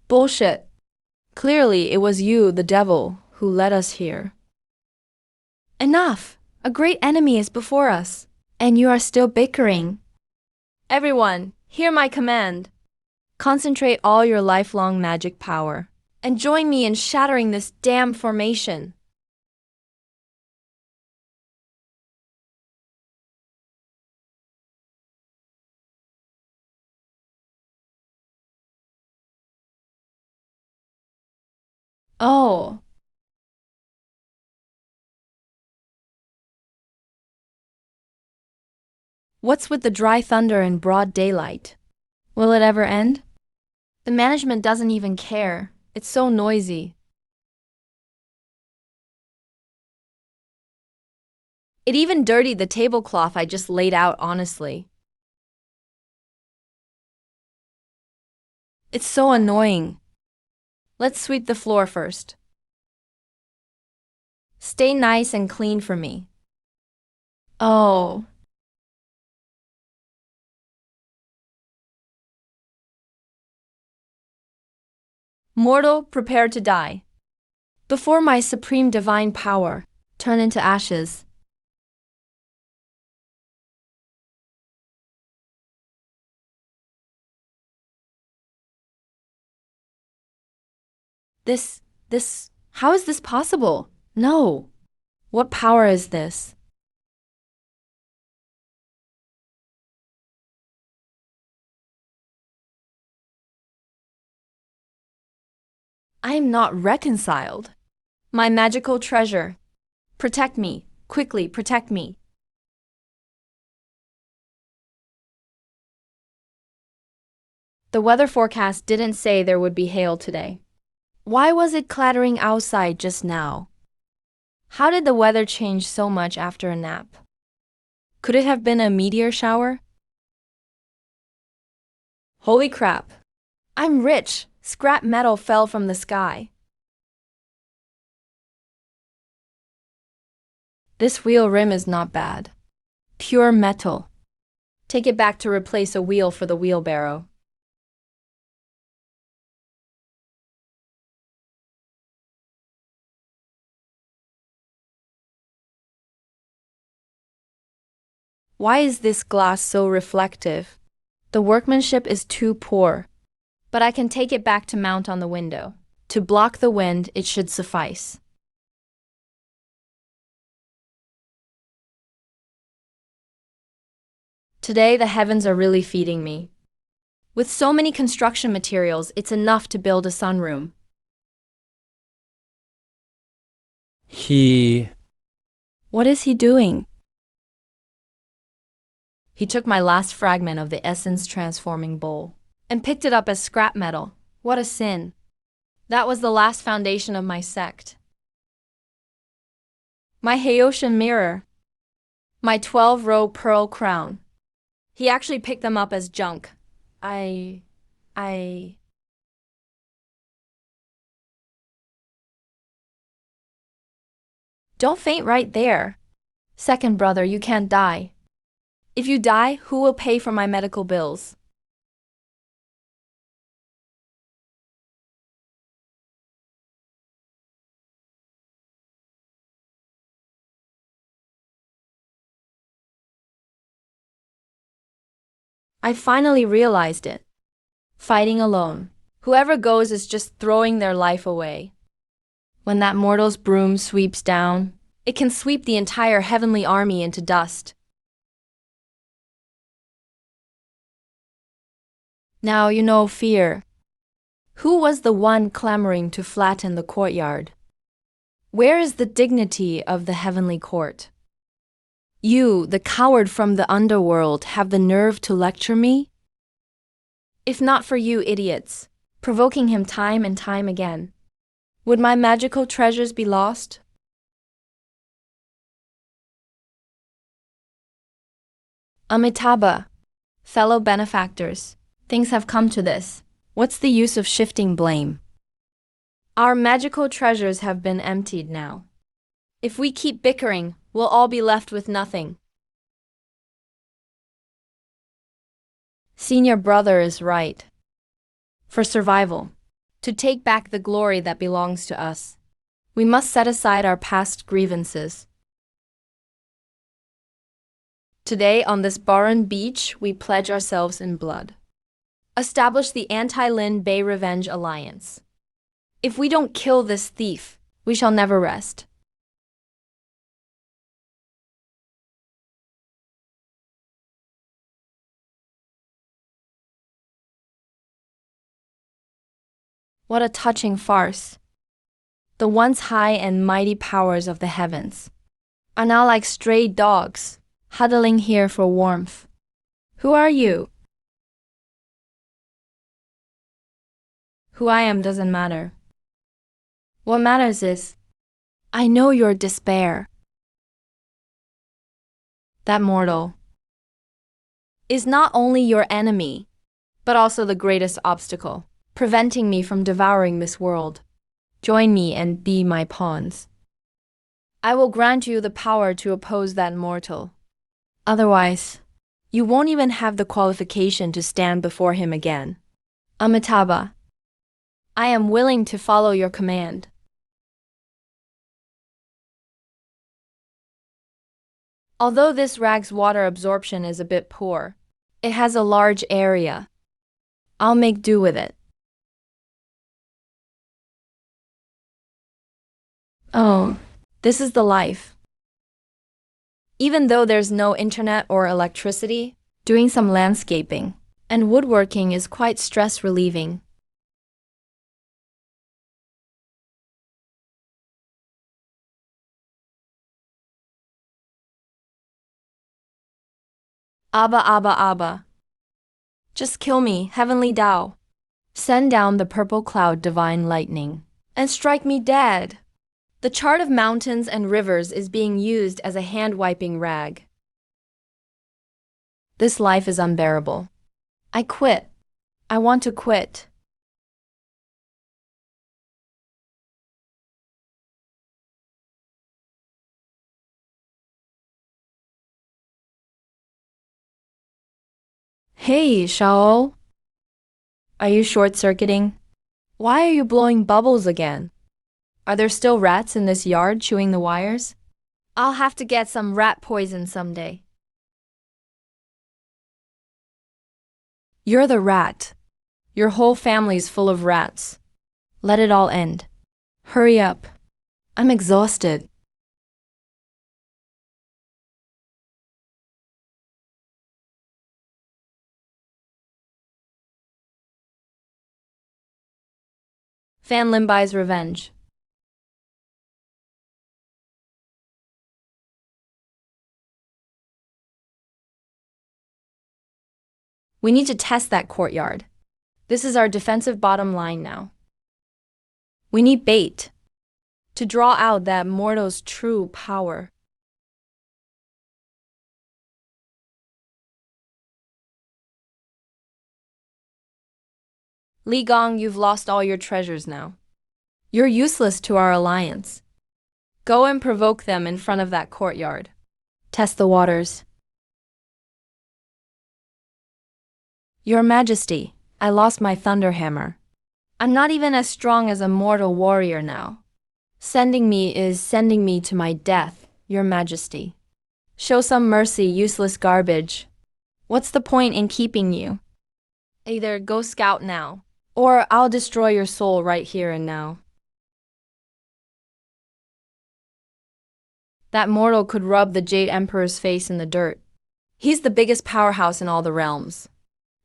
Bullshit. Clearly it was you, the devil, who led us here. Enough! A great enemy is before us, and you are still bickering. Everyone, hear my command. Concentrate all your lifelong magic power, and join me in shattering this damn formation. Oh. What's with the dry thunder in broad daylight? Will it ever end? The management doesn't even care. It's so noisy. It even dirtied the tablecloth I just laid out, honestly. It's so annoying. Let's sweep the floor first. Stay nice and clean for me. Oh. Mortal, prepare to die. Before my supreme divine power turn into ashes. How is this possible? No. What power is this? I am not reconciled. My magical treasure. Protect me. Quickly, protect me. The weather forecast didn't say there would be hail today. Why was it clattering outside just now? How did the weather change so much after a nap? Could it have been a meteor shower? Holy crap! I'm rich! Scrap metal fell from the sky. This wheel rim is not bad. Pure metal. Take it back to replace a wheel for the wheelbarrow. Why is this glass so reflective? The workmanship is too poor. But I can take it back to mount on the window. To block the wind, it should suffice. Today, the heavens are really feeding me. With so many construction materials, it's enough to build a sunroom. What is he doing? He took my last fragment of the essence transforming bowl and picked it up as scrap metal. What a sin. That was the last foundation of my sect. My Haoshan mirror. My 12-row pearl crown. He actually picked them up as junk. Don't faint right there. Second brother, you can't die. If you die, who will pay for my medical bills? I finally realized it. Fighting alone. Whoever goes is just throwing their life away. When that mortal's broom sweeps down, it can sweep the entire heavenly army into dust. Now you know fear. Who was the one clamoring to flatten the courtyard? Where is the dignity of the heavenly court? You, the coward from the underworld, have the nerve to lecture me? If not for you idiots, provoking him time and time again, would my magical treasures be lost? Amitabha, fellow benefactors, things have come to this. What's the use of shifting blame? Our magical treasures have been emptied now. If we keep bickering, we'll all be left with nothing. Senior brother is right. For survival, to take back the glory that belongs to us, we must set aside our past grievances. Today, on this barren beach, we pledge ourselves in blood. Establish the Anti-Lin Bay Revenge Alliance. If we don't kill this thief, we shall never rest. What a touching farce. The once high and mighty powers of the heavens are now like stray dogs, huddling here for warmth. Who are you? Who I am doesn't matter. What matters is, I know your despair. That mortal is not only your enemy, but also the greatest obstacle, preventing me from devouring this world. Join me and be my pawns. I will grant you the power to oppose that mortal. Otherwise, you won't even have the qualification to stand before him again. Amitabha, I am willing to follow your command. Although this rag's water absorption is a bit poor, it has a large area. I'll make do with it. Oh, this is the life. Even though there's no internet or electricity, doing some landscaping and woodworking is quite stress-relieving. Abba, Abba, Abba. Just kill me, heavenly Tao. Send down the purple cloud divine lightning, and strike me dead. The chart of mountains and rivers is being used as a hand-wiping rag. This life is unbearable. I quit. I want to quit. Hey, Shao. Are you short-circuiting? Why are you blowing bubbles again? Are there still rats in this yard chewing the wires? I'll have to get some rat poison someday. You're the rat. Your whole family's full of rats. Let it all end. Hurry up. I'm exhausted. Fan Limbai's revenge. We need to test that courtyard. This is our defensive bottom line now. We need bait to draw out that mortal's true power. Li Gong, you've lost all your treasures now. You're useless to our alliance. Go and provoke them in front of that courtyard. Test the waters. Your Majesty, I lost my thunder hammer. I'm not even as strong as a mortal warrior now. Sending me is sending me to my death, Your Majesty. Show some mercy, useless garbage. What's the point in keeping you? Either go scout now, or I'll destroy your soul right here and now. That mortal could rub the Jade Emperor's face in the dirt. He's the biggest powerhouse in all the realms.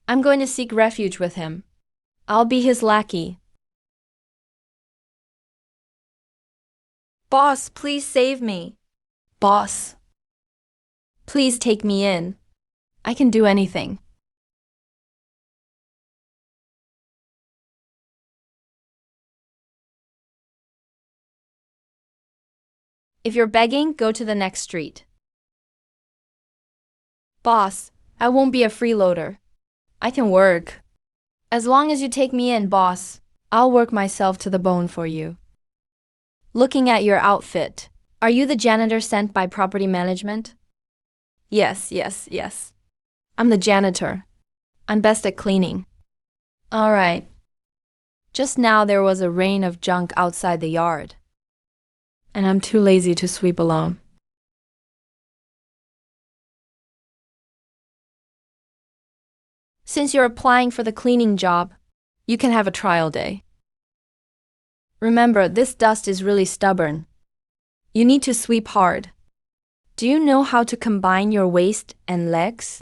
I'm going to seek refuge with him. I'll be his lackey. Boss, please save me. Boss, please take me in. I can do anything. If you're begging, go to the next street. Boss, I won't be a freeloader. I can work. As long as you take me in, boss, I'll work myself to the bone for you. Looking at your outfit, are you the janitor sent by property management? Yes. I'm the janitor. I'm best at cleaning. All right. Just now there was a rain of junk outside the yard, and I'm too lazy to sweep alone. Since you're applying for the cleaning job, you can have a trial day. Remember, this dust is really stubborn. You need to sweep hard. Do you know how to combine your waist and legs?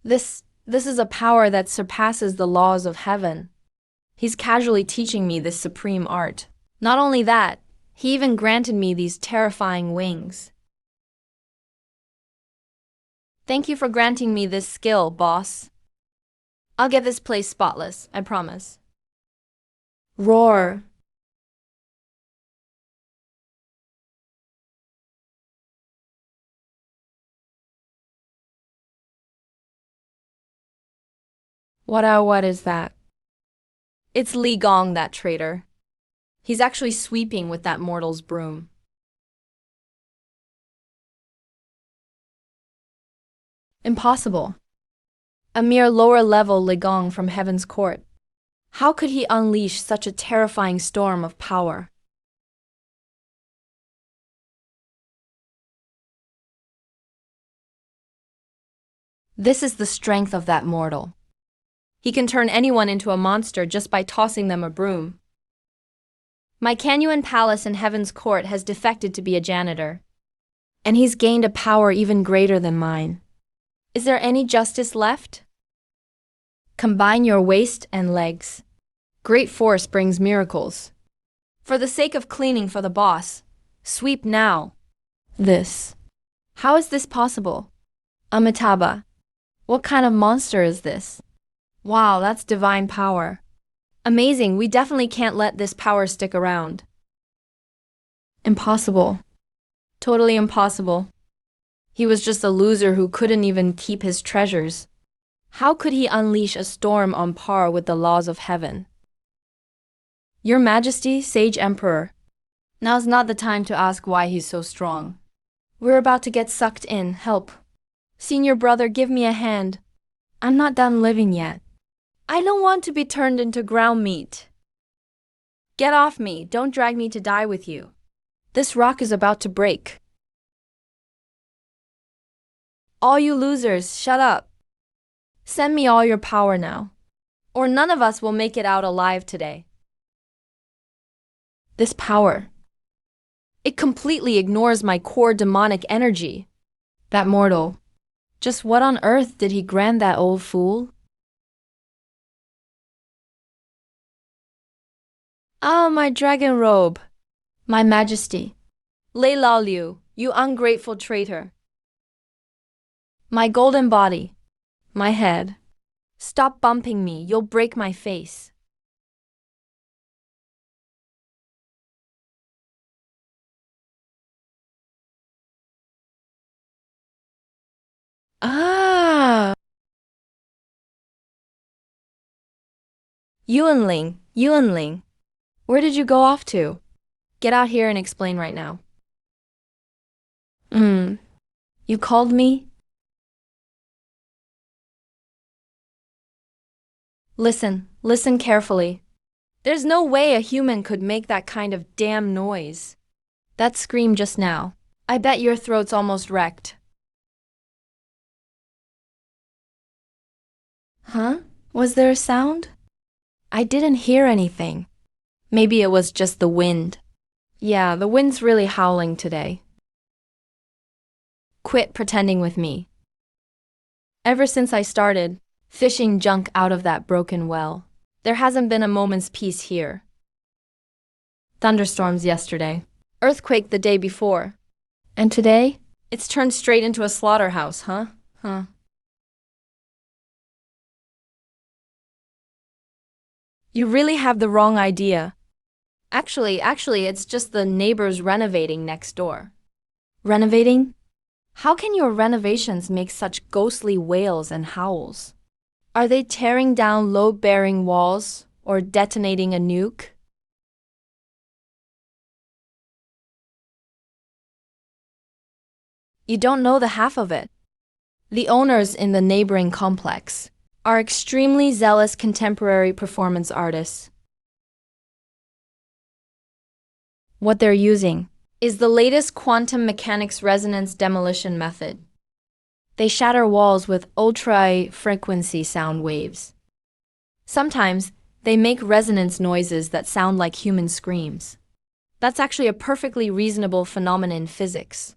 This is a power that surpasses the laws of heaven. He's casually teaching me this supreme art. Not only that, he even granted me these terrifying wings. Thank you for granting me this skill, boss. I'll get this place spotless, I promise. Roar. What is that? It's Li Gong, that traitor. He's actually sweeping with that mortal's broom. Impossible. A mere lower-level Li Gong from Heaven's Court. How could he unleash such a terrifying storm of power? This is the strength of that mortal. He can turn anyone into a monster just by tossing them a broom. My Canyuan Palace in Heaven's Court has defected to be a janitor, and he's gained a power even greater than mine. Is there any justice left? Combine your waist and legs. Great force brings miracles. For the sake of cleaning for the boss, sweep now. This. How is this possible? Amitabha, what kind of monster is this? Wow, that's divine power. Amazing, we definitely can't let this power stick around. Impossible. Totally impossible. He was just a loser who couldn't even keep his treasures. How could he unleash a storm on par with the laws of heaven? Your Majesty, Sage Emperor, now's not the time to ask why he's so strong. We're about to get sucked in, help. Senior brother, give me a hand. I'm not done living yet. I don't want to be turned into ground meat. Get off me, don't drag me to die with you. This rock is about to break. All you losers, shut up. Send me all your power now, or none of us will make it out alive today. This power, it completely ignores my core demonic energy. That mortal, just what on earth did he grant that old fool? Ah, my dragon robe, my Majesty. Lei Lao Liu, you ungrateful traitor. My golden body, my head. Stop bumping me, you'll break my face. Ah! Yuanling. Where did you go off to? Get out here and explain right now. You called me? Listen carefully. There's no way a human could make that kind of damn noise. That scream just now. I bet your throat's almost wrecked. Huh? Was there a sound? I didn't hear anything. Maybe it was just the wind. Yeah, the wind's really howling today. Quit pretending with me. Ever since I started fishing junk out of that broken well, there hasn't been a moment's peace here. Thunderstorms yesterday, earthquake the day before, and today, it's turned straight into a slaughterhouse, huh? You really have the wrong idea. Actually, it's just the neighbors renovating next door. Renovating? How can your renovations make such ghostly wails and howls? Are they tearing down load-bearing walls or detonating a nuke? You don't know the half of it. The owners in the neighboring complex are extremely zealous contemporary performance artists. What they're using is the latest quantum mechanics resonance demolition method. They shatter walls with ultra-frequency sound waves. Sometimes, they make resonance noises that sound like human screams. That's actually a perfectly reasonable phenomenon in physics.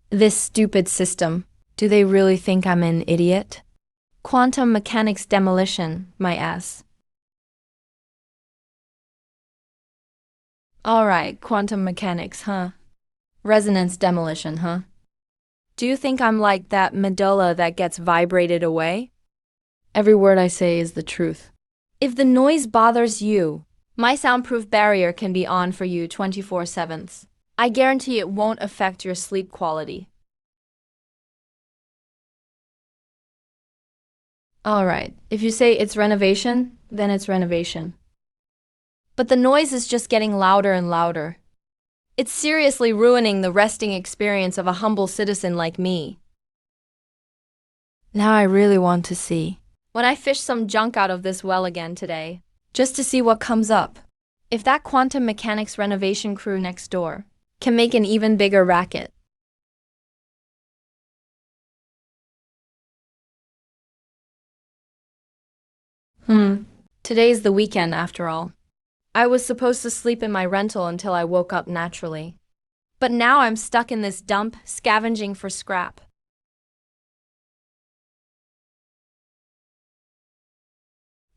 This stupid system, do they really think I'm an idiot? Quantum mechanics demolition, my ass. Alright, quantum mechanics, huh? Resonance demolition, huh? Do you think I'm like that medulla that gets vibrated away? Every word I say is the truth. If the noise bothers you, my soundproof barrier can be on for you 24/7. I guarantee it won't affect your sleep quality. Alright, if you say it's renovation, then it's renovation. But the noise is just getting louder and louder. It's seriously ruining the resting experience of a humble citizen like me. Now I really want to see. When I fish some junk out of this well again today, just to see what comes up. If that quantum mechanics renovation crew next door can make an even bigger racket. Today's the weekend after all. I was supposed to sleep in my rental until I woke up naturally. But now I'm stuck in this dump, scavenging for scrap.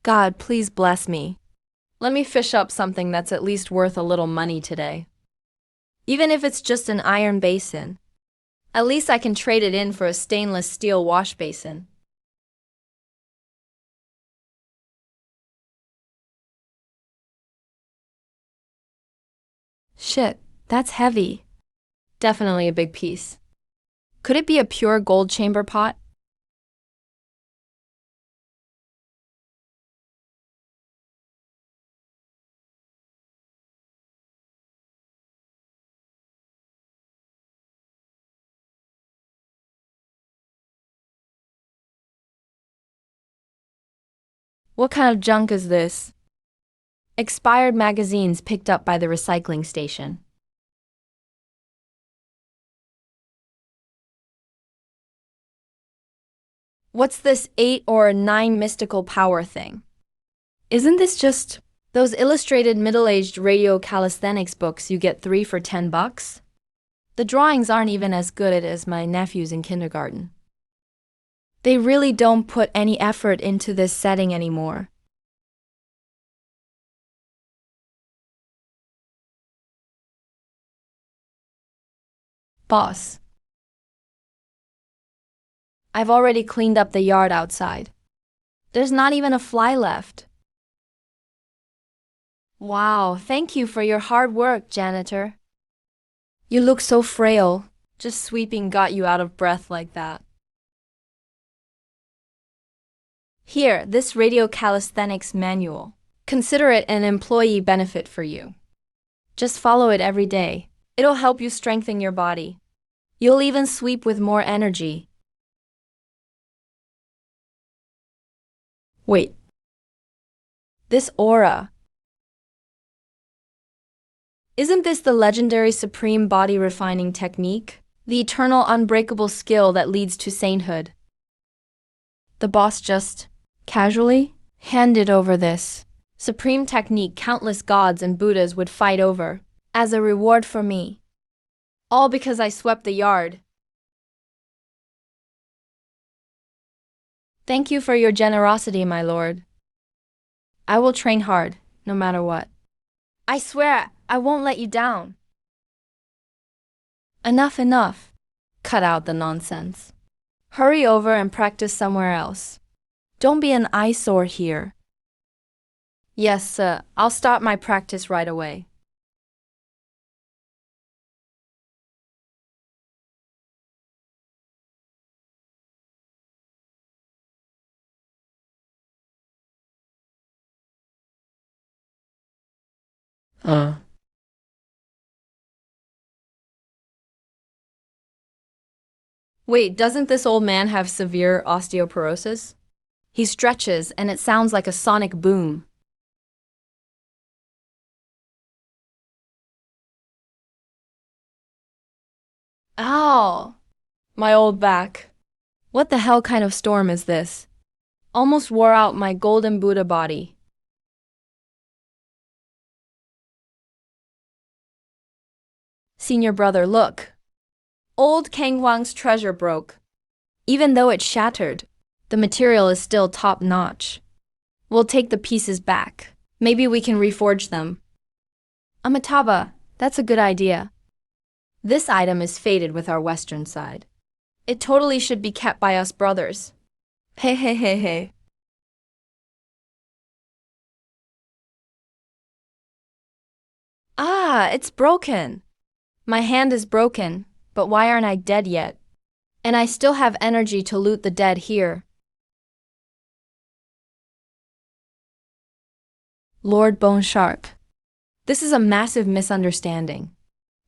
God, please bless me. Let me fish up something that's at least worth a little money today. Even if it's just an iron basin. At least I can trade it in for a stainless steel wash basin. Shit, that's heavy. Definitely a big piece. Could it be a pure gold chamber pot? What kind of junk is this? Expired magazines picked up by the recycling station. What's this 8 or 9 mystical power thing? Isn't this just those illustrated middle-aged radio calisthenics books you get 3 for $10? The drawings aren't even as good as my nephews in kindergarten. They really don't put any effort into this setting anymore. Boss, I've already cleaned up the yard outside. There's not even a fly left. Wow, thank you for your hard work, janitor. You look so frail. Just sweeping got you out of breath like that. Here, this radio calisthenics manual. Consider it an employee benefit for you. Just follow it every day. It'll help you strengthen your body. You'll even sweep with more energy. Wait. This aura. Isn't this the legendary supreme body refining technique? The eternal unbreakable skill that leads to sainthood. The boss just casually handed over this supreme technique countless gods and Buddhas would fight over as a reward for me. All because I swept the yard. Thank you for your generosity, my lord. I will train hard, no matter what. I swear I won't let you down. Enough. Cut out the nonsense. Hurry over and practice somewhere else. Don't be an eyesore here. Yes, sir. I'll start my practice right away. Wait, doesn't this old man have severe osteoporosis? He stretches and it sounds like a sonic boom. Ow! My old back. What the hell kind of storm is this? Almost wore out my golden Buddha body. Senior brother, look. Old Kang Wang's treasure broke. Even though it shattered, the material is still top-notch. We'll take the pieces back. Maybe we can reforge them. Amitabha, that's a good idea. This item is fated with our western side. It totally should be kept by us brothers. Hey. Ah, it's broken. My hand is broken, but why aren't I dead yet? And I still have energy to loot the dead here. Lord Bone Shark. This is a massive misunderstanding.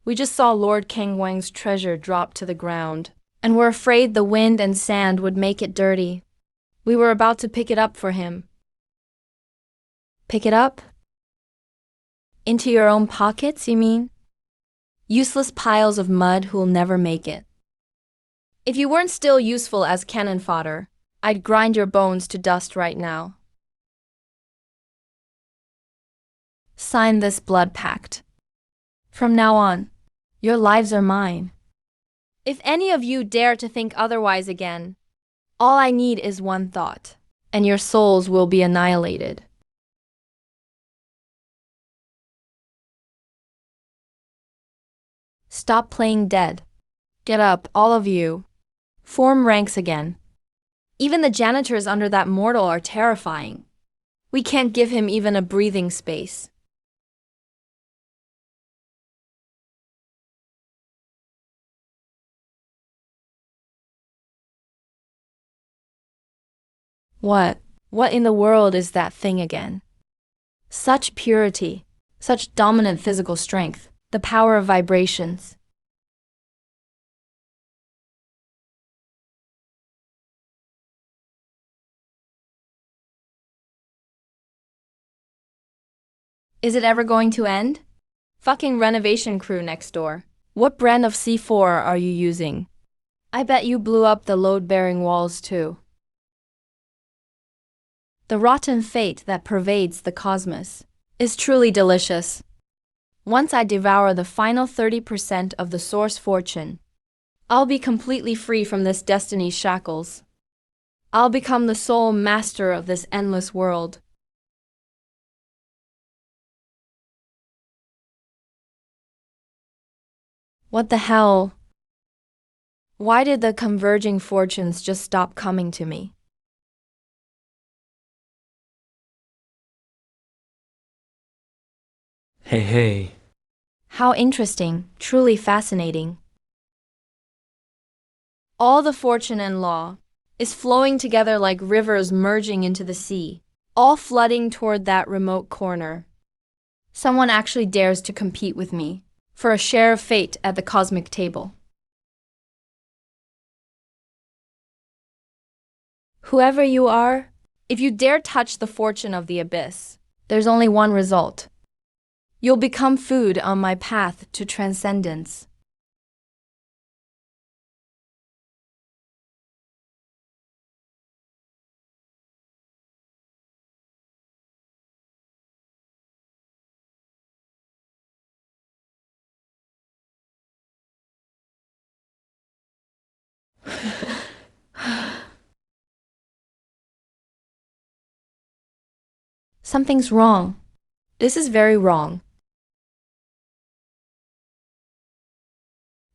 We just saw Lord Kang Wang's treasure drop to the ground, and were afraid the wind and sand would make it dirty. We were about to pick it up for him. Pick it up? Into your own pockets, you mean? Useless piles of mud who'll never make it. If you weren't still useful as cannon fodder, I'd grind your bones to dust right now. Sign this blood pact. From now on, your lives are mine. If any of you dare to think otherwise again, all I need is one thought, and your souls will be annihilated. Stop playing dead. Get up, all of you. Form ranks again. Even the janitors under that mortal are terrifying. We can't give him even a breathing space. What in the world is that thing again? Such purity, such dominant physical strength, the power of vibrations. Is it ever going to end? Fucking renovation crew next door. What brand of C4 are you using? I bet you blew up the load-bearing walls too. The rotten fate that pervades the cosmos is truly delicious. Once I devour the final 30% of the source fortune, I'll be completely free from this destiny's shackles. I'll become the sole master of this endless world. What the hell? Why did the converging fortunes just stop coming to me? Hey. How interesting, truly fascinating. All the fortune and law is flowing together like rivers merging into the sea. all flooding toward that remote corner. Someone actually dares to compete with me for a share of fate at the cosmic table. Whoever you are, if you dare touch the fortune of the abyss, there's only one result. You'll become food on my path to transcendence. Something's wrong. This is very wrong.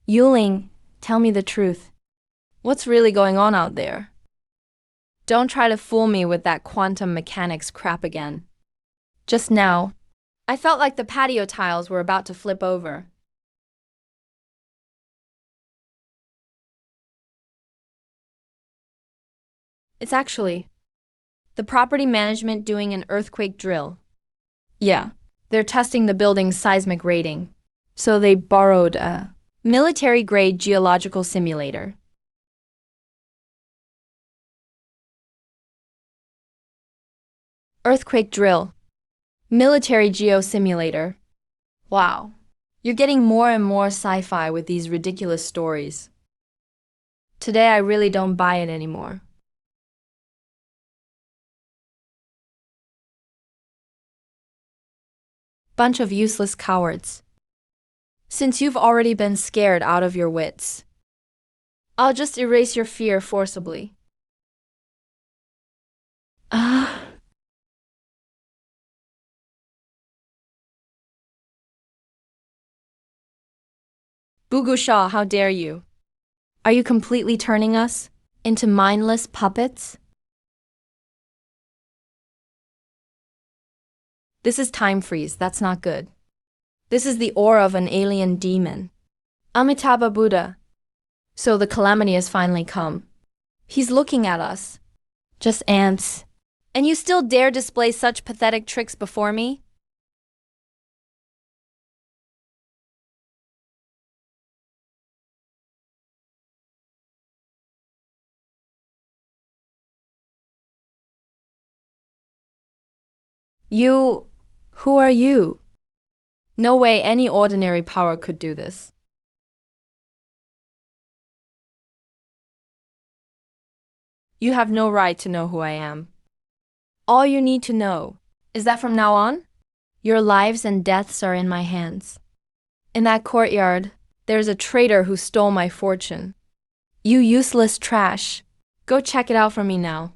Yuling, tell me the truth. What's really going on out there? Don't try to fool me with that quantum mechanics crap again. Just now, I felt like the patio tiles were about to flip over. It's actually the property management doing an earthquake drill. Yeah, they're testing the building's seismic rating. So they borrowed a military-grade geological simulator. Earthquake drill. Military geosimulator. Wow. You're getting more and more sci-fi with these ridiculous stories. Today I really don't buy it anymore. Bunch of useless cowards. Since you've already been scared out of your wits, I'll just erase your fear forcibly. Ah. Bugusha, how dare you? Are you completely turning us into mindless puppets? This is time freeze, that's not good. This is the aura of an alien demon. Amitabha Buddha. So the calamity has finally come. He's looking at us. Just ants. And you still dare display such pathetic tricks before me? Who are you? No way any ordinary power could do this. You have no right to know who I am. All you need to know is that from now on, your lives and deaths are in my hands. In that courtyard, there's a traitor who stole my fortune. You useless trash. Go check it out for me now.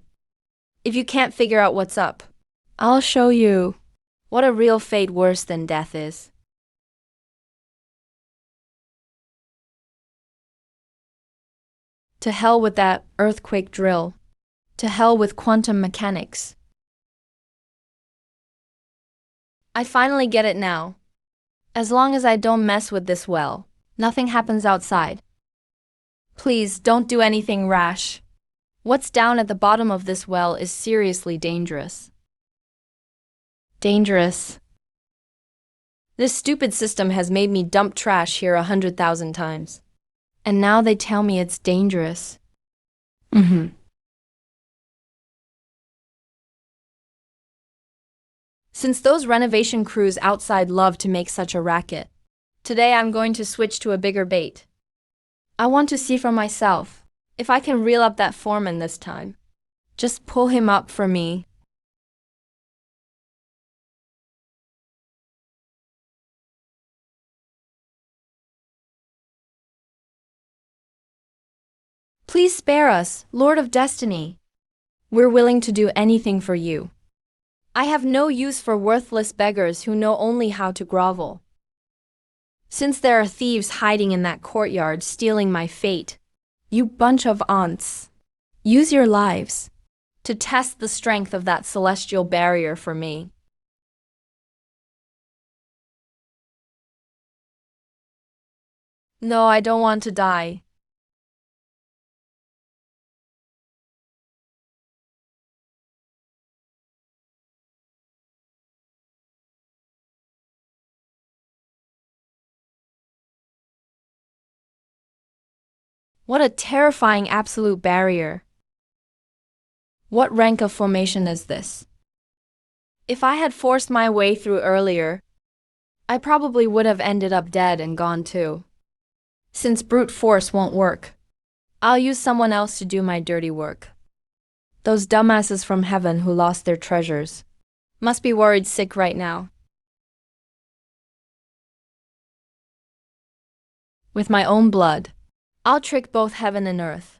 If you can't figure out what's up, I'll show you what a real fate worse than death is. To hell with that earthquake drill. To hell with quantum mechanics. I finally get it now. As long as I don't mess with this well, nothing happens outside. Please don't do anything rash. What's down at the bottom of this well is seriously dangerous. Dangerous. This stupid system has made me dump trash here 100,000 times. And now they tell me it's dangerous. Since those renovation crews outside love to make such a racket, today I'm going to switch to a bigger bait. I want to see for myself if I can reel up that foreman this time. Just pull him up for me. Please spare us, Lord of Destiny. We're willing to do anything for you. I have no use for worthless beggars who know only how to grovel. Since there are thieves hiding in that courtyard stealing my fate, you bunch of aunts, use your lives to test the strength of that celestial barrier for me. No, I don't want to die. What a terrifying absolute barrier. What rank of formation is this? If I had forced my way through earlier, I probably would have ended up dead and gone too. Since brute force won't work, I'll use someone else to do my dirty work. Those dumbasses from heaven who lost their treasures must be worried sick right now. With my own blood, I'll trick both heaven and earth.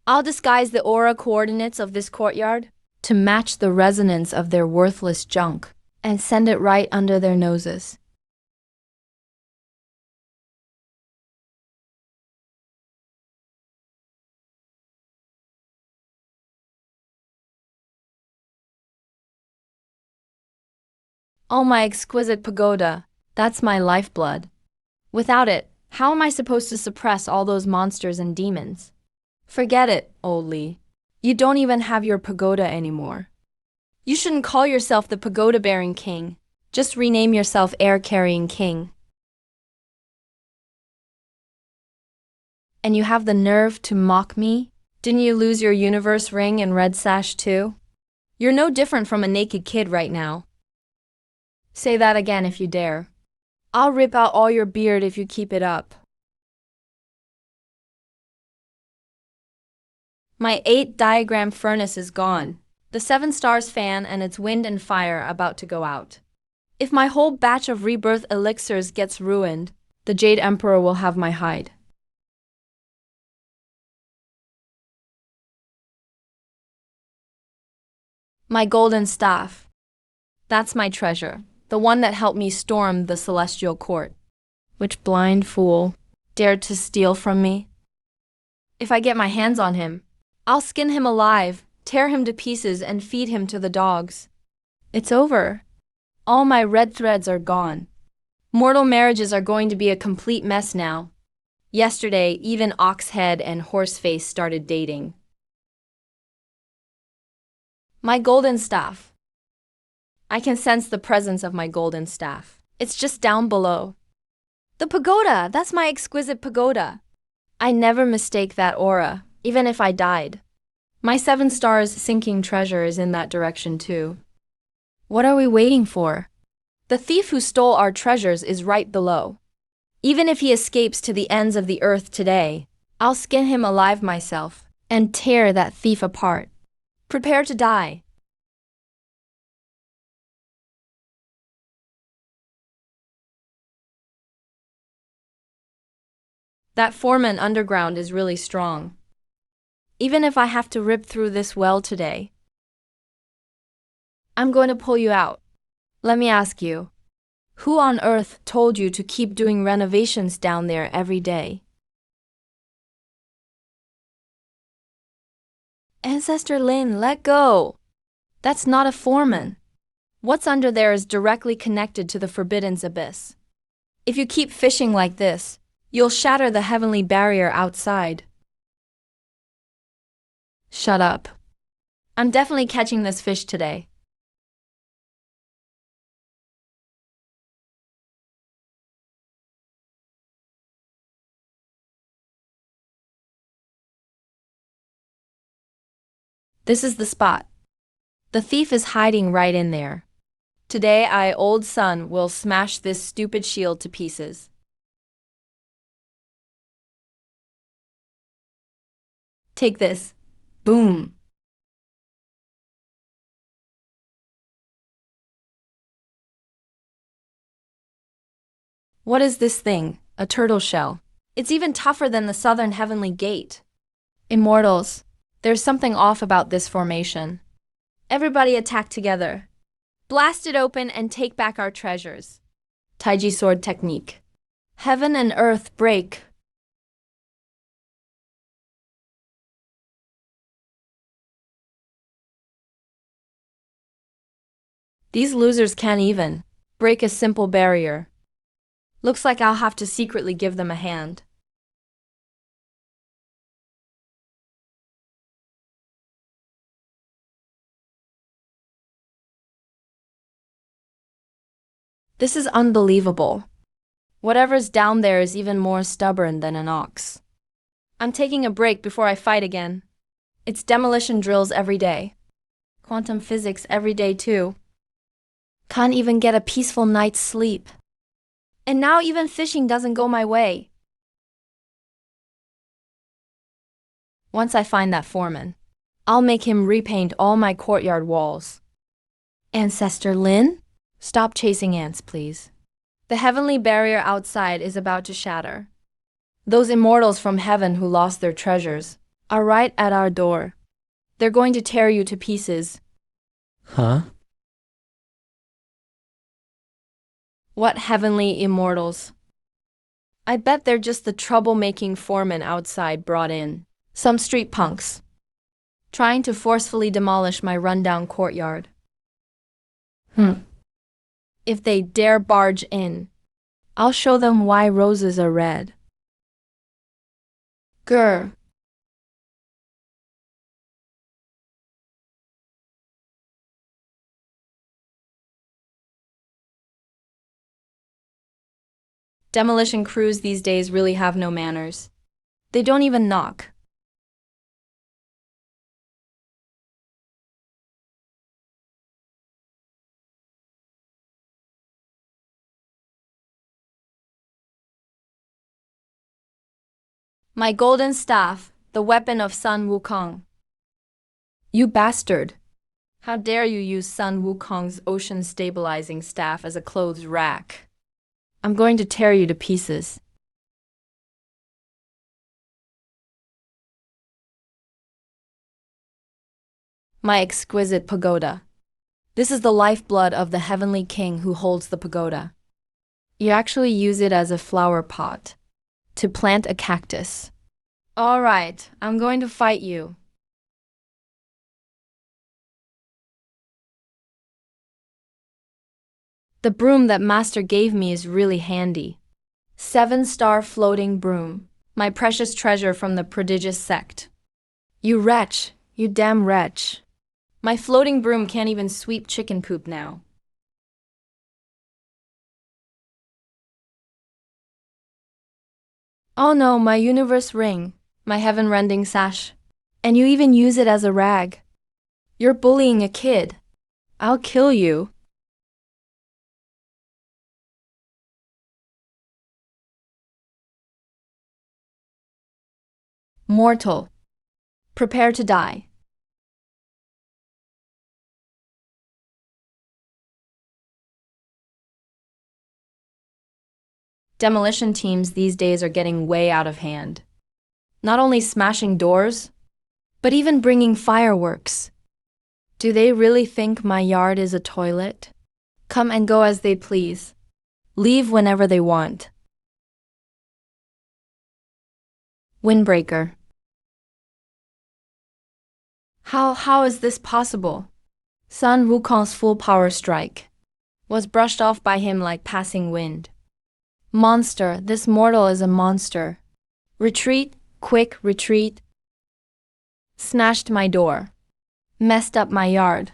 I'll disguise the aura coordinates of this courtyard to match the resonance of their worthless junk and send it right under their noses. Oh, my exquisite pagoda, that's my lifeblood. Without it, how am I supposed to suppress all those monsters and demons? Forget it, old Lee. You don't even have your pagoda anymore. You shouldn't call yourself the pagoda-bearing king. Just rename yourself air-carrying king. And you have the nerve to mock me? Didn't you lose your universe ring and red sash too? You're no different from a naked kid right now. Say that again if you dare. I'll rip out all your beard if you keep it up. My 8-diagram furnace is gone. The 7 stars fan and its wind and fire about to go out. If my whole batch of rebirth elixirs gets ruined, the Jade Emperor will have my hide. My golden staff. That's my treasure, the one that helped me storm the celestial court. Which blind fool dared to steal from me? If I get my hands on him, I'll skin him alive, tear him to pieces, and feed him to the dogs. It's over. All my red threads are gone. Mortal marriages are going to be a complete mess now. Yesterday, even Oxhead and Horseface started dating. My golden staff. I can sense the presence of my golden staff. It's just down below. The pagoda! That's my exquisite pagoda. I never mistake that aura, even if I died. My 7 stars sinking treasure is in that direction too. What are we waiting for? The thief who stole our treasures is right below. Even if he escapes to the ends of the earth today, I'll skin him alive myself and tear that thief apart. Prepare to die. That foreman underground is really strong. Even if I have to rip through this well today, I'm going to pull you out. Let me ask you, who on earth told you to keep doing renovations down there every day? Ancestor Lin, let go! That's not a foreman. What's under there is directly connected to the Forbidden's abyss. If you keep fishing like this, you'll shatter the heavenly barrier outside. Shut up. I'm definitely catching this fish today. This is the spot. The thief is hiding right in there. Today, old son, will smash this stupid shield to pieces. Take this. Boom. What is this thing? A turtle shell. It's even tougher than the southern heavenly gate. Immortals, there's something off about this formation. Everybody attack together. Blast it open and take back our treasures. Taiji sword technique. Heaven and earth break. These losers can't even break a simple barrier. Looks like I'll have to secretly give them a hand. This is unbelievable. Whatever's down there is even more stubborn than an ox. I'm taking a break before I fight again. It's demolition drills every day. Quantum physics every day too. Can't even get a peaceful night's sleep. And now even fishing doesn't go my way. Once I find that foreman, I'll make him repaint all my courtyard walls. Ancestor Lin? Stop chasing ants, please. The heavenly barrier outside is about to shatter. Those immortals from heaven who lost their treasures are right at our door. They're going to tear you to pieces. Huh? What heavenly immortals? I bet they're just the troublemaking foreman outside brought in. Some street punks. Trying to forcefully demolish my rundown courtyard. If they dare barge in, I'll show them why roses are red. Grr. Demolition crews these days really have no manners. They don't even knock. My golden staff, the weapon of Sun Wukong. You bastard! How dare you use Sun Wukong's ocean stabilizing staff as a clothes rack? I'm going to tear you to pieces. My exquisite pagoda. This is the lifeblood of the heavenly king who holds the pagoda. You actually use it as a flower pot to plant a cactus. All right, I'm going to fight you. The broom that Master gave me is really handy. 7-star floating broom, my precious treasure from the prodigious sect. You wretch, you damn wretch. My floating broom can't even sweep chicken poop now. Oh no, my universe ring, my heaven-rending sash. And you even use it as a rag. You're bullying a kid. I'll kill you. Mortal. Prepare to die. Demolition teams these days are getting way out of hand. Not only smashing doors, but even bringing fireworks. Do they really think my yard is a toilet? Come and go as they please. Leave whenever they want. Windbreaker. How is this possible? Sun Wukong's full power strike was brushed off by him like passing wind. Monster, this mortal is a monster. Retreat, quick retreat. Smashed my door. Messed up my yard.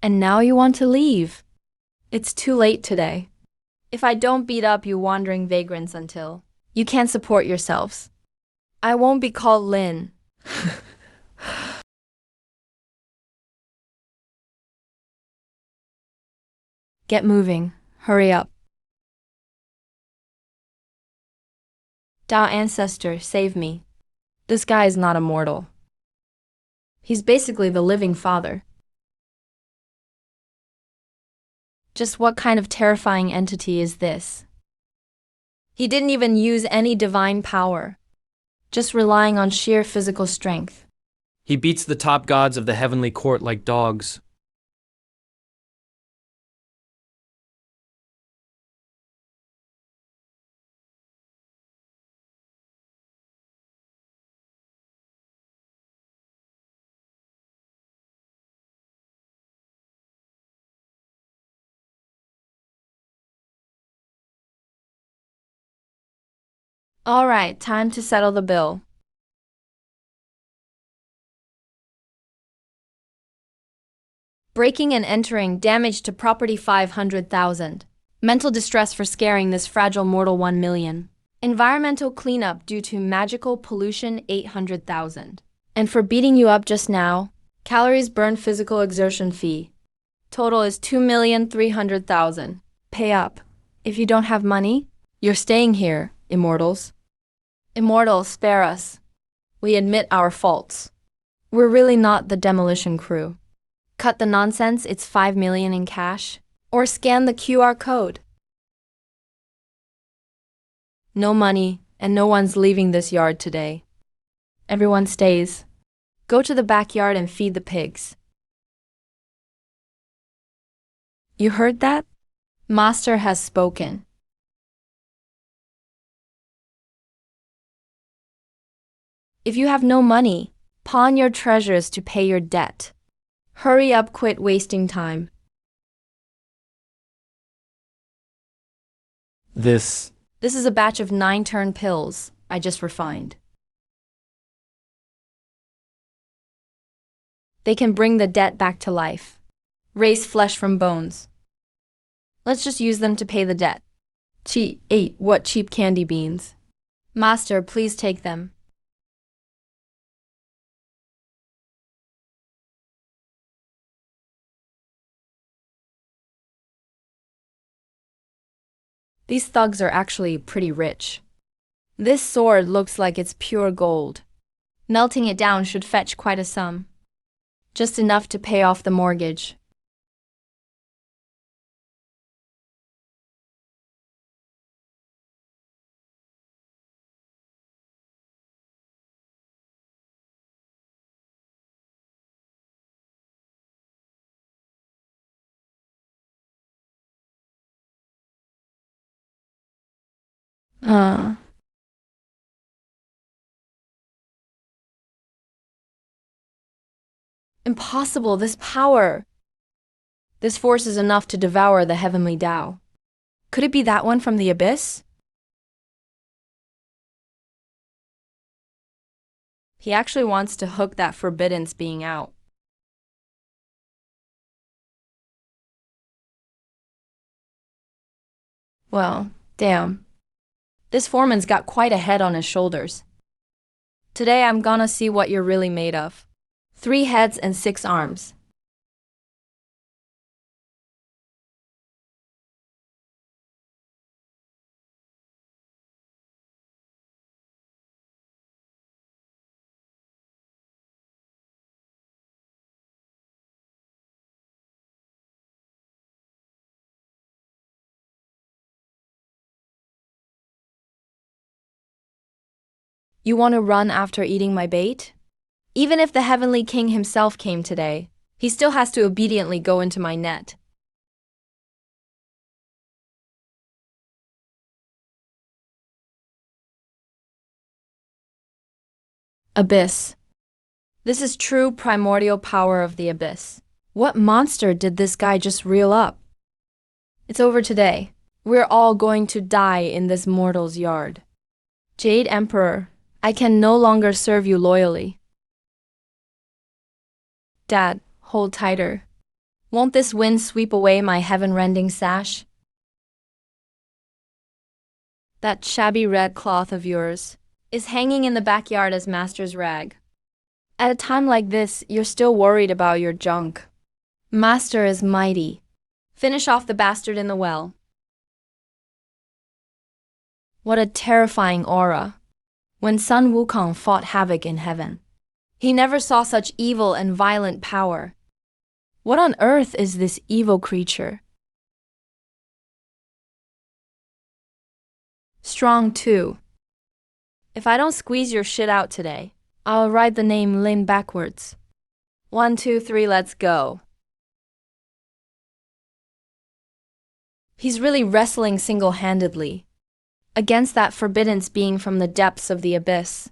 And now you want to leave. It's too late today. If I don't beat up you wandering vagrants until you can't support yourselves, I won't be called Lin. Get moving. Hurry up. Tao ancestor, save me. This guy is not immortal. He's basically the living father. Just what kind of terrifying entity is this? He didn't even use any divine power, just relying on sheer physical strength. He beats the top gods of the heavenly court like dogs. All right, time to settle the bill. Breaking and entering, damage to property 500,000. Mental distress for scaring this fragile mortal 1 million. Environmental cleanup due to magical pollution 800,000. And for beating you up just now, calories burned physical exertion fee. Total is 2,300,000. Pay up. If you don't have money, you're staying here, immortals. Immortals, spare us. We admit our faults. We're really not the demolition crew. Cut the nonsense, it's 5 million in cash. Or scan the QR code. No money, and no one's leaving this yard today. Everyone stays. Go to the backyard and feed the pigs. You heard that? Master has spoken. If you have no money, pawn your treasures to pay your debt. Hurry up, quit wasting time. This is a batch of 9 turn pills I just refined. They can bring the debt back to life. Raise flesh from bones. Let's just use them to pay the debt. What cheap candy beans. Master, please take them. These thugs are actually pretty rich. This sword looks like it's pure gold. Melting it down should fetch quite a sum. Just enough to pay off the mortgage. Impossible, this power. This force is enough to devour the heavenly Tao. Could it be that one from the abyss? He actually wants to hook that forbiddance being out. Well, damn. This foreman's got quite a head on his shoulders. Today I'm gonna see what you're really made of. 3 heads and 6 arms. You want to run after eating my bait? Even if the Heavenly King himself came today, he still has to obediently go into my net. Abyss. This is true primordial power of the abyss. What monster did this guy just reel up? It's over today. We're all going to die in this mortal's yard. Jade Emperor, I can no longer serve you loyally. Dad, hold tighter. Won't this wind sweep away my heaven-rending sash? That shabby red cloth of yours is hanging in the backyard as Master's rag. At a time like this, you're still worried about your junk. Master is mighty. Finish off the bastard in the well. What a terrifying aura. When Sun Wukong fought havoc in heaven, he never saw such evil and violent power. What on earth is this evil creature? Strong too. If I don't squeeze your shit out today, I'll write the name Lin backwards. 1, 2, 3, let's go. He's really wrestling single-handedly against that forbiddance being from the depths of the abyss.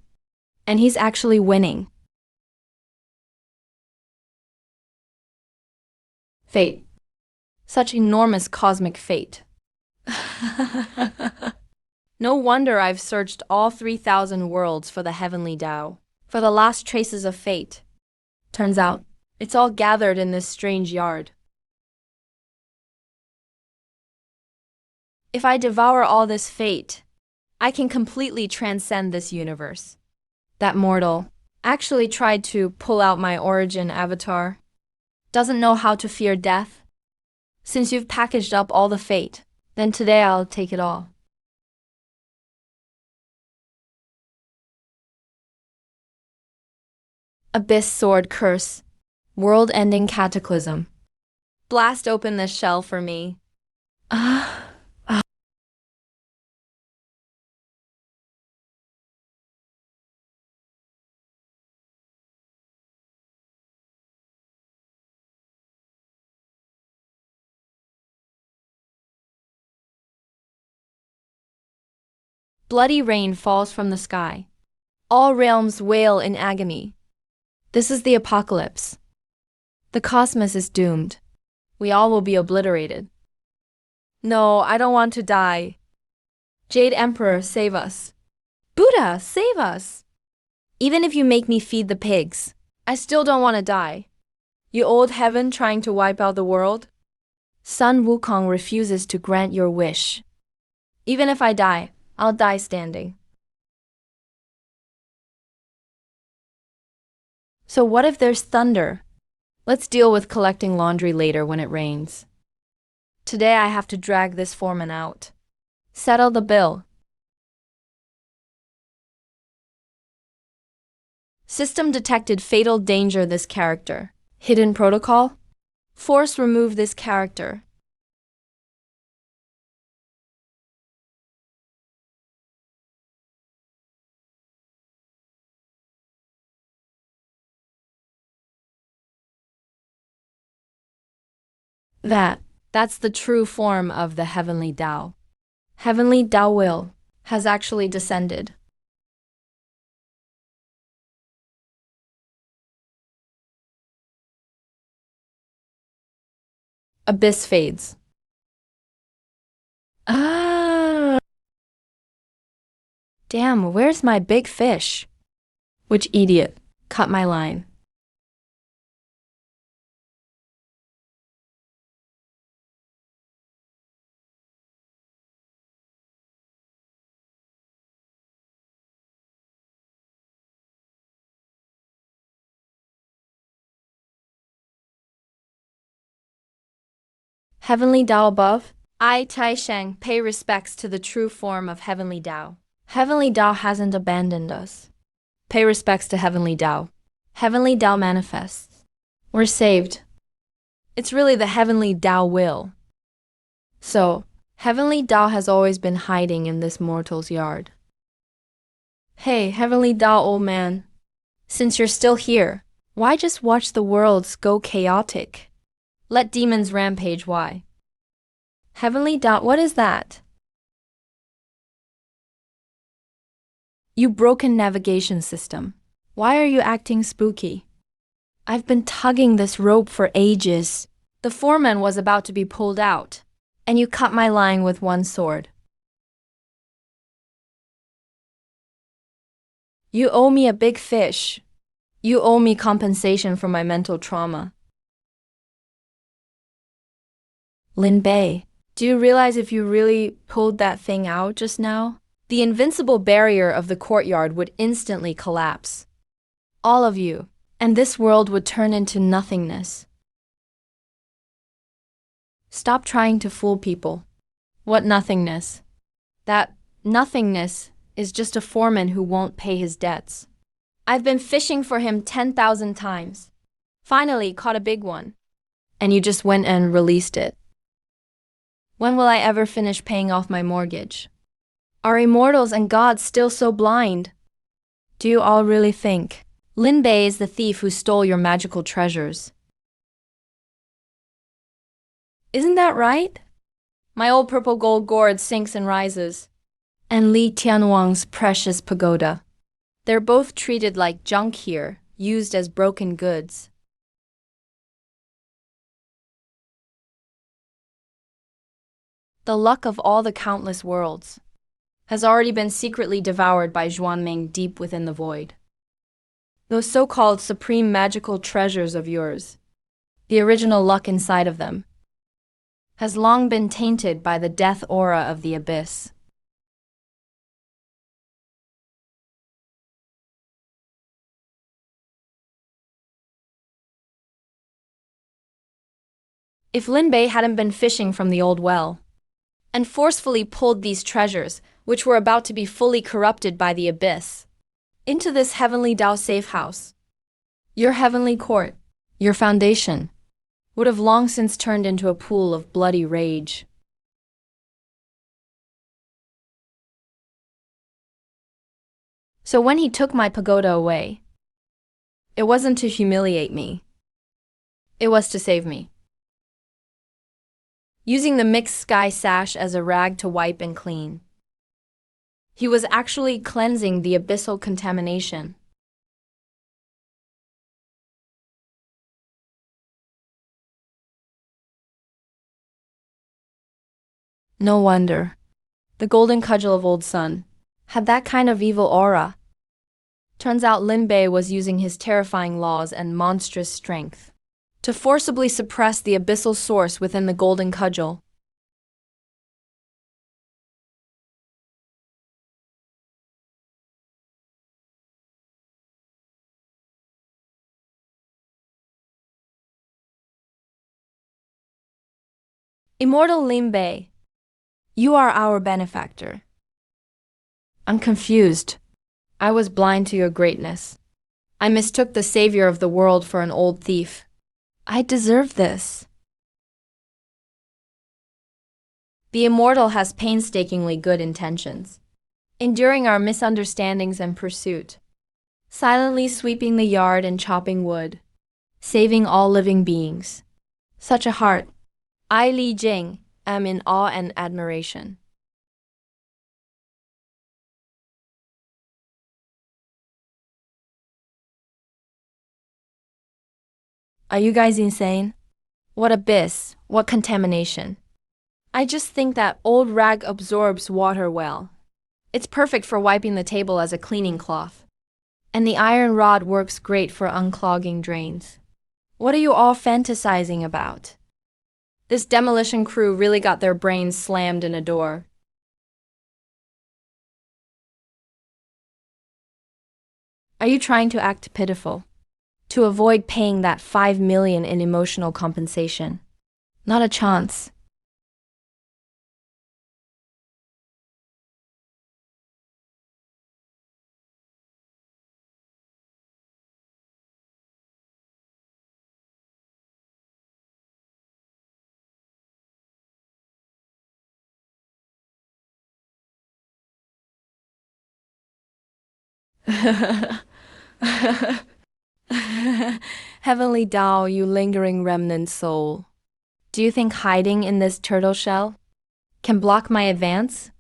And he's actually winning. Fate. Such enormous cosmic fate. No wonder I've searched all 3,000 worlds for the heavenly Tao, for the last traces of fate. Turns out, it's all gathered in this strange yard. If I devour all this fate, I can completely transcend this universe. That mortal actually tried to pull out my origin avatar. Doesn't know how to fear death. Since you've packaged up all the fate, then today I'll take it all. Abyss sword curse. World-ending cataclysm. Blast open this shell for me. Bloody rain falls from the sky. All realms wail in agony. This is the apocalypse. The cosmos is doomed. We all will be obliterated. No, I don't want to die. Jade Emperor, save us. Buddha, save us. Even if you make me feed the pigs, I still don't want to die. You old heaven trying to wipe out the world? Sun Wukong refuses to grant your wish. Even if I die, I'll die standing. So what if there's thunder? Let's deal with collecting laundry later when it rains. Today I have to drag this foreman out. Settle the bill. System detected fatal danger this character. Hidden protocol? Force remove this character. That's the true form of the heavenly Tao. Heavenly Tao will has actually descended. Abyss fades. Ah! Damn, where's my big fish? Which idiot cut my line? Heavenly Tao above? I, Taisheng, pay respects to the true form of Heavenly Tao. Heavenly Tao hasn't abandoned us. Pay respects to Heavenly Tao. Heavenly Tao manifests. We're saved. It's really the Heavenly Tao will. So, Heavenly Tao has always been hiding in this mortal's yard. Hey, Heavenly Tao old man. Since you're still here, why just watch the worlds go chaotic? Let demons rampage, why? Heavenly Tao, what is that? You broken navigation system. Why are you acting spooky? I've been tugging this rope for ages. The foreman was about to be pulled out, and you cut my line with one sword. You owe me a big fish. You owe me compensation for my mental trauma. Lin Bei, do you realize if you really pulled that thing out just now, the invincible barrier of the courtyard would instantly collapse? All of you, and this world would turn into nothingness. Stop trying to fool people. What nothingness? That nothingness is just a foreman who won't pay his debts. I've been fishing for him 10,000 times. Finally caught a big one. And you just went and released it. When will I ever finish paying off my mortgage? Are immortals and gods still so blind? Do you all really think Lin Bei is the thief who stole your magical treasures? Isn't that right? My old purple gold gourd sinks and rises. And Li Tianwang's precious pagoda. They're both treated like junk here, used as broken goods. The luck of all the countless worlds has already been secretly devoured by Zhuanming deep within the void. Those so-called supreme magical treasures of yours, the original luck inside of them, has long been tainted by the death aura of the abyss. If Lin Bei hadn't been fishing from the old well and forcefully pulled these treasures, which were about to be fully corrupted by the abyss, into this heavenly Dao safe house, your heavenly court, your foundation, would have long since turned into a pool of bloody rage. So when he took my pagoda away, it wasn't to humiliate me. It was to save me. Using the mixed sky sash as a rag to wipe and clean, he was actually cleansing the abyssal contamination. No wonder. The golden cudgel of Old Sun had that kind of evil aura. Turns out Lin Bei was using his terrifying laws and monstrous strength to forcibly suppress the abyssal source within the golden cudgel. Immortal Lin Bei, you are our benefactor. I'm confused. I was blind to your greatness. I mistook the savior of the world for an old thief. I deserve this. The immortal has painstakingly good intentions, enduring our misunderstandings and pursuit, silently sweeping the yard and chopping wood, saving all living beings. Such a heart. I, Li Jing, am in awe and admiration. Are you guys insane? What abyss, what contamination. I just think that old rag absorbs water well. It's perfect for wiping the table as a cleaning cloth. And the iron rod works great for unclogging drains. What are you all fantasizing about? This demolition crew really got their brains slammed in a door. Are you trying to act pitiful? To avoid paying that 5 million in emotional compensation? Not a chance. Heavenly Tao, you lingering remnant soul. Do you think hiding in this turtle shell can block my advance?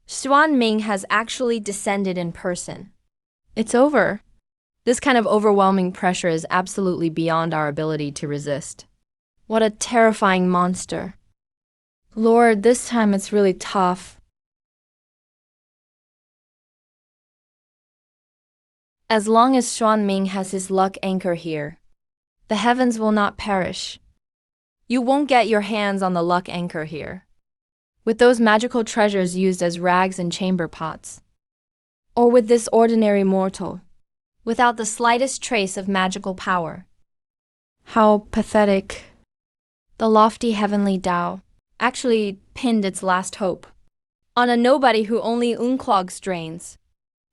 Xuan Ming has actually descended in person. It's over. This kind of overwhelming pressure is absolutely beyond our ability to resist. What a terrifying monster. Lord, this time it's really tough. As long as Xuan Ming has his luck anchor here, the heavens will not perish. You won't get your hands on the luck anchor here, with those magical treasures used as rags and chamber pots, or with this ordinary mortal, without the slightest trace of magical power. How pathetic. The lofty heavenly Tao actually pinned its last hope on a nobody who only unclogs drains.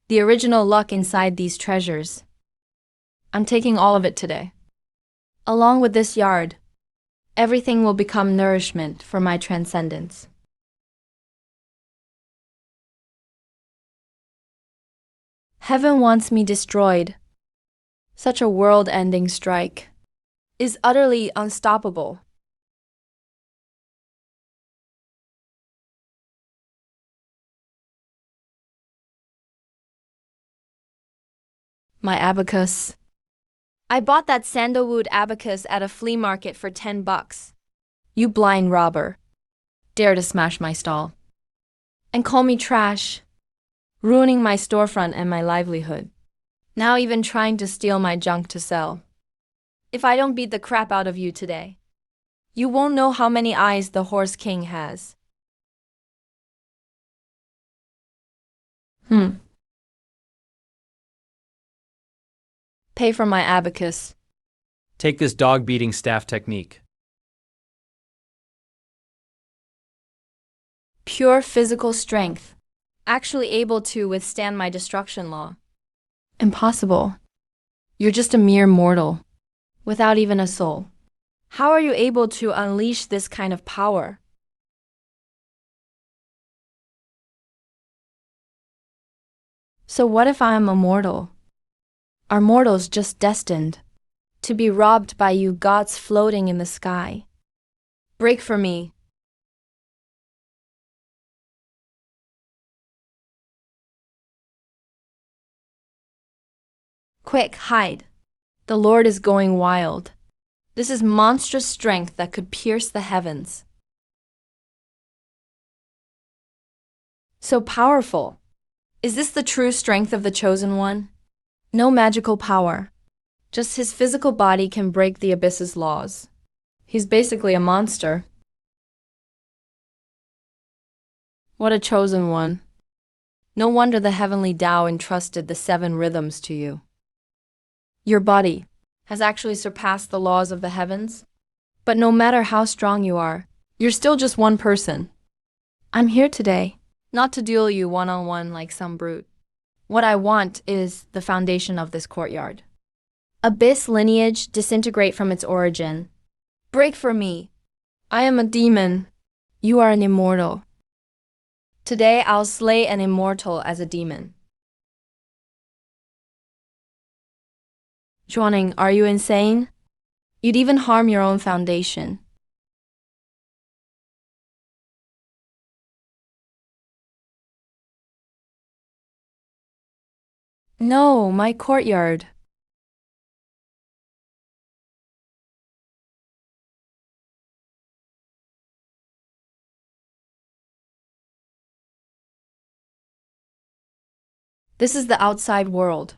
The original luck inside these treasures. I'm taking all of it today. Along with this yard, everything will become nourishment for my transcendence. Heaven wants me destroyed. Such a world-ending strike is utterly unstoppable. My abacus. I bought that sandalwood abacus at a flea market for $10. You blind robber. Dare to smash my stall. And call me trash. Ruining my storefront and my livelihood. Now even trying to steal my junk to sell. If I don't beat the crap out of you today, you won't know how many eyes the Horse King has. Pay for my abacus. Take this dog beating staff technique. Pure physical strength. Actually able to withstand my destruction law. Impossible. You're just a mere mortal, without even a soul. How are you able to unleash this kind of power? So what if I am immortal? Are mortals just destined to be robbed by you gods floating in the sky? Break for me. Quick, hide. The Lord is going wild. This is monstrous strength that could pierce the heavens. So powerful. Is this the true strength of the Chosen One? No magical power. Just his physical body can break the abyss's laws. He's basically a monster. What a chosen one. No wonder the heavenly Tao entrusted the 7 rhythms to you. Your body has actually surpassed the laws of the heavens. But no matter how strong you are, you're still just one person. I'm here today, not to duel you one-on-one like some brute. What I want is the foundation of this courtyard. Abyss lineage disintegrate from its origin. Break for me. I am a demon. You are an immortal. Today I'll slay an immortal as a demon. Zhuaning, are you insane? You'd even harm your own foundation. No, my courtyard. This is the outside world.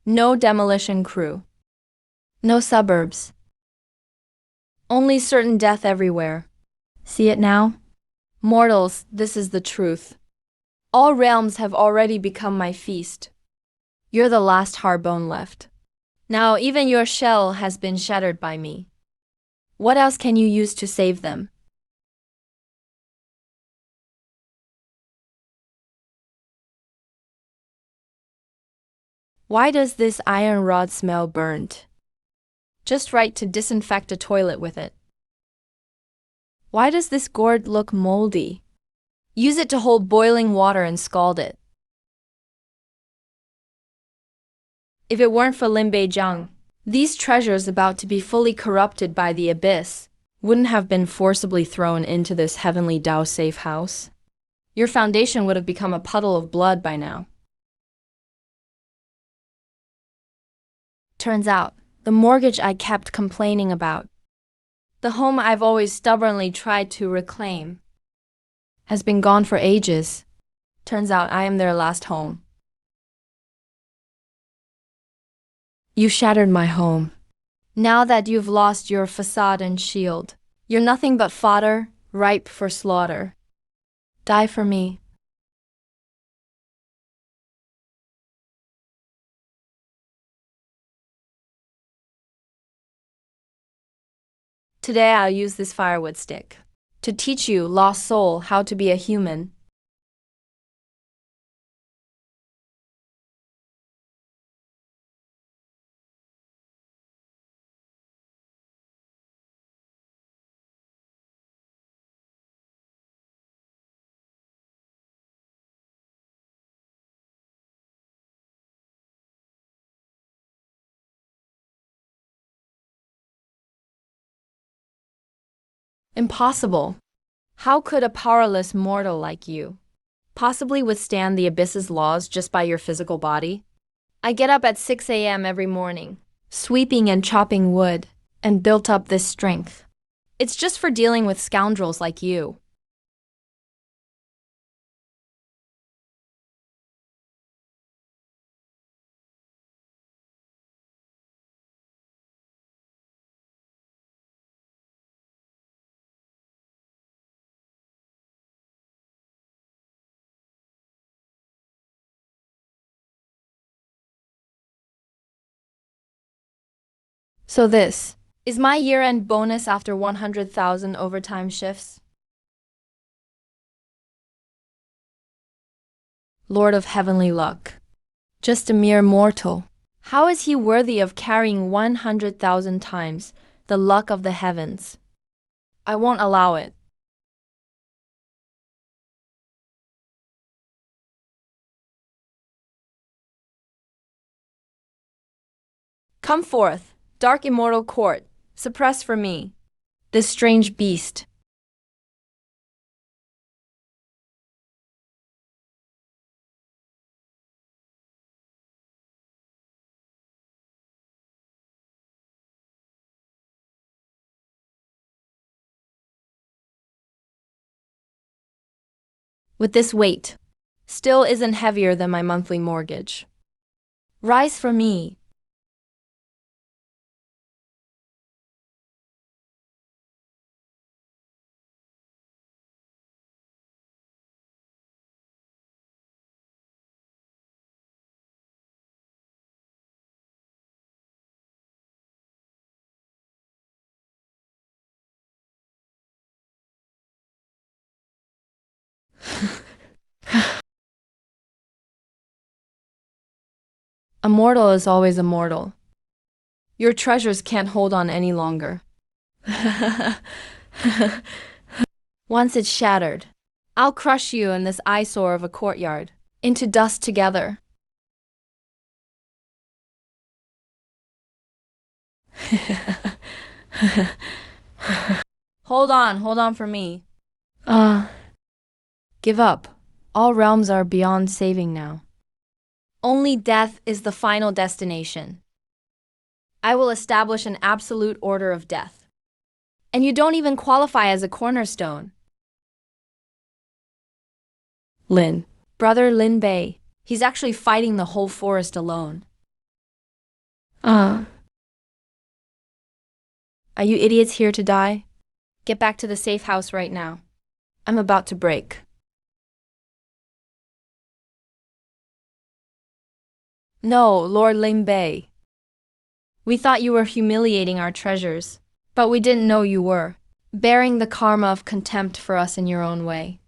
No demolition crew. No suburbs. Only certain death everywhere. See it now? Mortals, this is the truth. All realms have already become my feast. You're the last harbone left. Now even your shell has been shattered by me. What else can you use to save them? Why does this iron rod smell burnt? Just right to disinfect a toilet with it. Why does this gourd look moldy? Use it to hold boiling water and scald it. If it weren't for Lin Beizhang, these treasures about to be fully corrupted by the abyss wouldn't have been forcibly thrown into this heavenly Tao safe house. Your foundation would have become a puddle of blood by now. Turns out, the mortgage I kept complaining about, the home I've always stubbornly tried to reclaim, has been gone for ages. Turns out I am their last home. You shattered my home. Now that you've lost your facade and shield, you're nothing but fodder, ripe for slaughter. Die for me. Today I'll use this firewood stick to teach you, lost soul, how to be a human. Impossible. How could a powerless mortal like you possibly withstand the abyss's laws just by your physical body? I get up at 6 a.m. every morning, sweeping and chopping wood, and built up this strength. It's just for dealing with scoundrels like you. So this is my year-end bonus after 100,000 overtime shifts. Lord of heavenly luck. Just a mere mortal. How is he worthy of carrying 100,000 times the luck of the heavens? I won't allow it. Come forth, dark immortal court, suppress for me this strange beast. With this weight, still isn't heavier than my monthly mortgage. Rise for me. A mortal is always a mortal. Your treasures can't hold on any longer. Once it's shattered, I'll crush you in this eyesore of a courtyard into dust together. Hold on for me. Give up. All realms are beyond saving now. Only death is the final destination. I will establish an absolute order of death. And you don't even qualify as a cornerstone. Lin. Brother Lin Bei. He's actually fighting the whole forest alone. Are you idiots here to die? Get back to the safe house right now. I'm about to break. No, Lord Lin Bei. We thought you were humiliating our treasures, but we didn't know you were bearing the karma of contempt for us in your own way.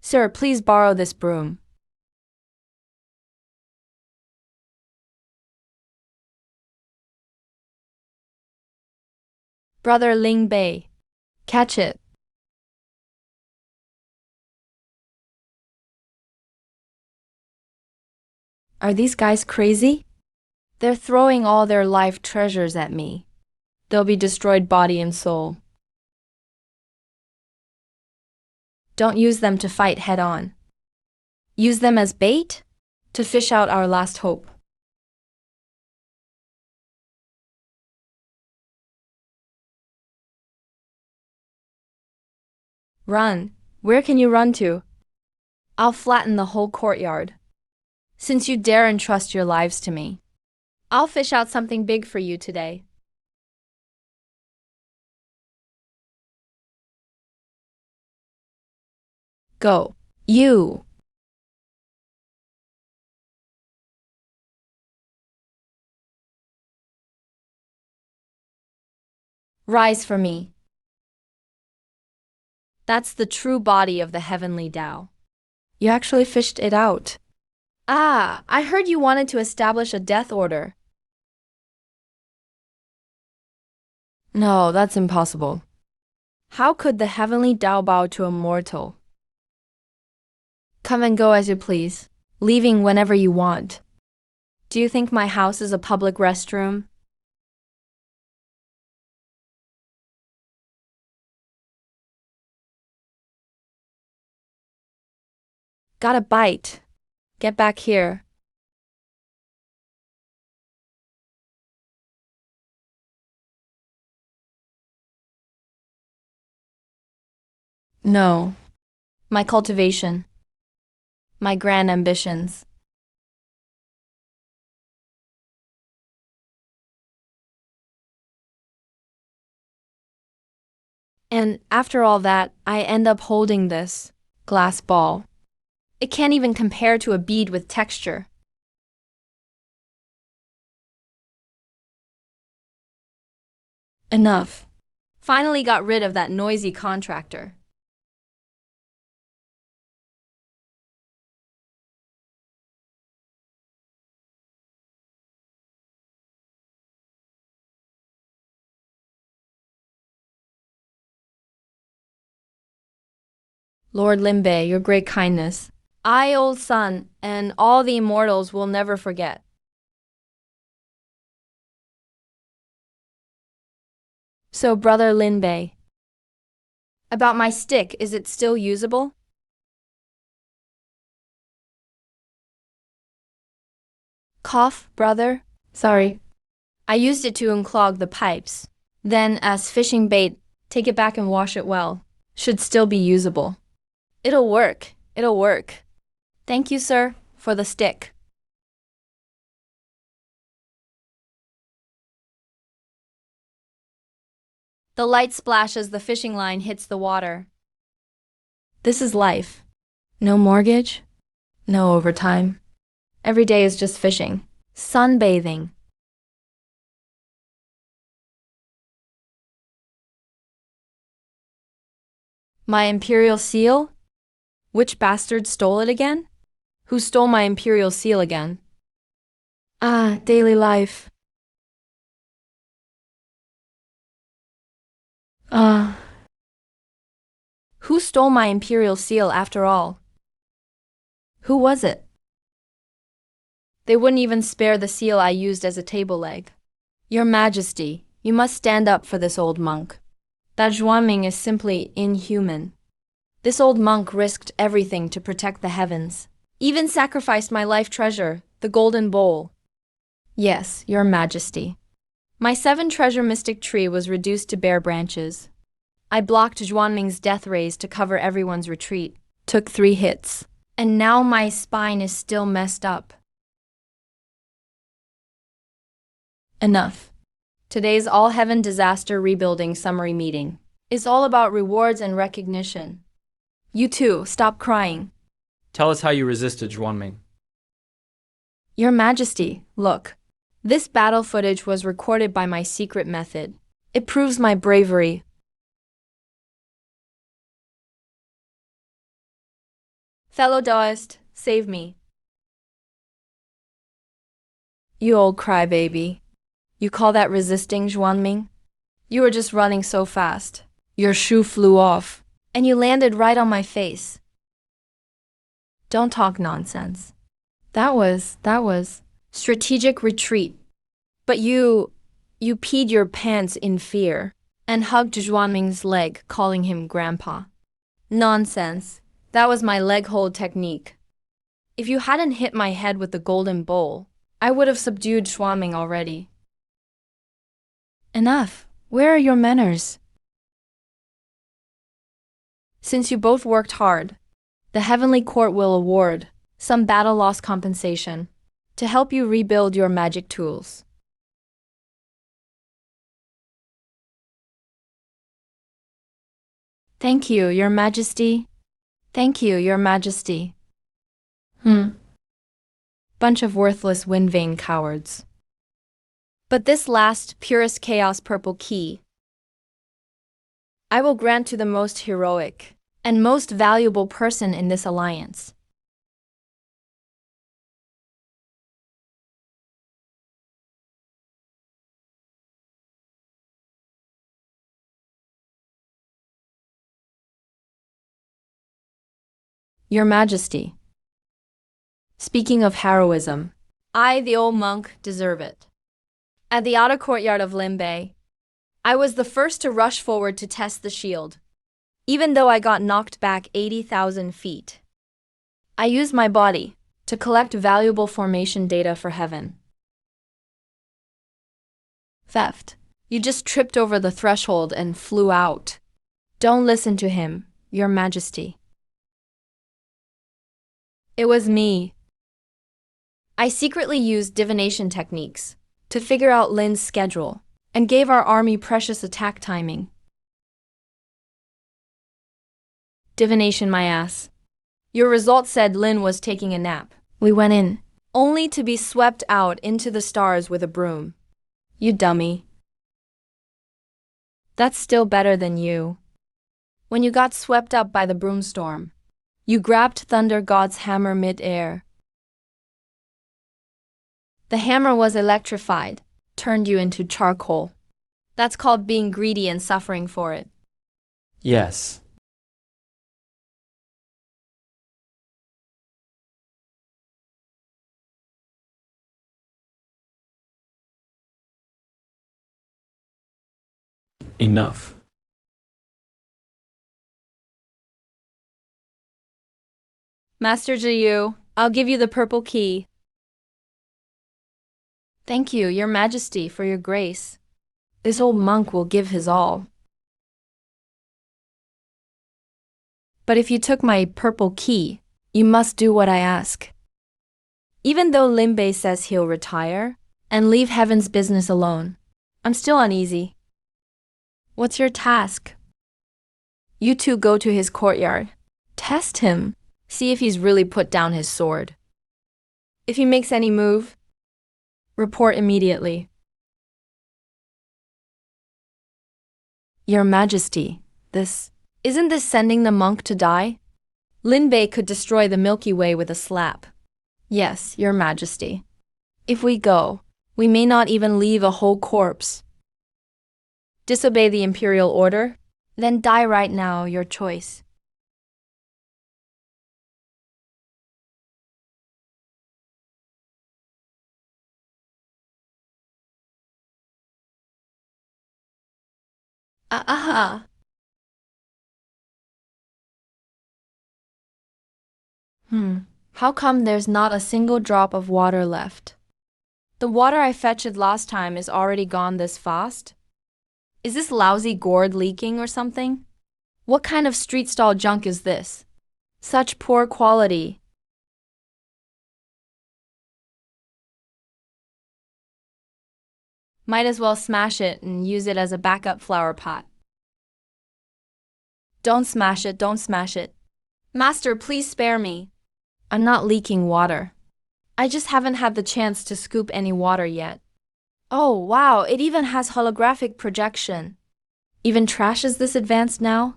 Sir, please borrow this broom. Brother Ling Bei, catch it. Are these guys crazy? They're throwing all their life treasures at me. They'll be destroyed body and soul. Don't use them to fight head on. Use them as bait to fish out our last hope. Run. Where can you run to? I'll flatten the whole courtyard. Since you dare entrust your lives to me, I'll fish out something big for you today. Go. You. Rise for me. That's the true body of the heavenly Tao. You actually fished it out. Ah, I heard you wanted to establish a death order. No, that's impossible. How could the heavenly Tao bow to a mortal? Come and go as you please, leaving whenever you want. Do you think my house is a public restroom? Got a bite. Get back here. No. My cultivation. My grand ambitions. And after all that, I end up holding this Glass ball. It can't even compare to a bead with texture. Enough. Finally got rid of that noisy contractor. Lord Limbei, your great kindness, I, old son, and all the immortals will never forget. So, Brother Limbei, about my stick, is it still usable? Cough, brother? Sorry. I used it to unclog the pipes. Then, as fishing bait, take it back and wash it well. Should still be usable. It'll work. It'll work. Thank you, sir, for the stick. The light splash as the fishing line hits the water. This is life. No mortgage, no overtime. Every day is just fishing, sunbathing. My imperial seal? Which bastard stole it again? Who stole my imperial seal again? Ah, daily life. Who stole my imperial seal after all? Who was it? They wouldn't even spare the seal I used as a table leg. Your Majesty, you must stand up for this old monk. That Zhuangming is simply inhuman. This old monk risked everything to protect the heavens, even sacrificed my life treasure, the golden bowl. Yes, Your Majesty. My 7-treasure mystic tree was reduced to bare branches. I blocked Zhuangming's death rays to cover everyone's retreat, took 3 hits, and now my spine is still messed up. Enough. Today's all-heaven disaster rebuilding summary meeting is all about rewards and recognition. You too, stop crying. Tell us how you resisted Zhuangming. Your Majesty, look. This battle footage was recorded by my secret method. It proves my bravery. Fellow Daoist, save me. You old crybaby. You call that resisting, Zhuangming? You were just running so fast. Your shoe flew off, and you landed right on my face. Don't talk nonsense. That was strategic retreat. But you peed your pants in fear and hugged Zhuangming's leg, calling him grandpa. Nonsense. That was my leg hold technique. If you hadn't hit my head with the golden bowl, I would have subdued Zhuangming already. Enough. Where are your manners? Since you both worked hard, the Heavenly Court will award some battle loss compensation to help you rebuild your magic tools. Thank you, Your Majesty. Thank you, Your Majesty. Bunch of worthless wind vane cowards. But this last purest chaos purple key, I will grant to the most heroic and most valuable person in this alliance. Your Majesty. Speaking of heroism, I, the old monk, deserve it. At the outer courtyard of Limbei, I was the first to rush forward to test the shield. Even though I got knocked back 80,000 feet, I used my body to collect valuable formation data for heaven. Theft. You just tripped over the threshold and flew out. Don't listen to him, Your Majesty. It was me. I secretly used divination techniques to figure out Lin's schedule and gave our army precious attack timing. Divination my ass. Your result said Lin was taking a nap. We went in, only to be swept out into the stars with a broom. You dummy. That's still better than you. When you got swept up by the broomstorm, you grabbed Thunder God's hammer mid-air. The hammer was electrified, turned you into charcoal. That's called being greedy and suffering for it. Yes. Enough. Master Jiyu, I'll give you the purple key. Thank you, your majesty, for your grace. This old monk will give his all. But if you took my purple key, you must do what I ask. Even though Linbei says he'll retire and leave heaven's business alone, I'm still uneasy. What's your task? You two go to his courtyard. Test him. See if he's really put down his sword. If he makes any move, report immediately. Your Majesty, isn't this sending the monk to die? Linbei could destroy the Milky Way with a slap. Yes, Your Majesty. If we go, we may not even leave a whole corpse. Disobey the imperial order? Then die right now, your choice. Aha! How come there's not a single drop of water left? The water I fetched last time is already gone this fast? Is this lousy gourd leaking or something? What kind of street stall junk is this? Such poor quality. Might as well smash it and use it as a backup flower pot. Don't smash it, don't smash it. Master, please spare me. I'm not leaking water. I just haven't had the chance to scoop any water yet. Oh, wow, it even has holographic projection. Even trash is this advanced now?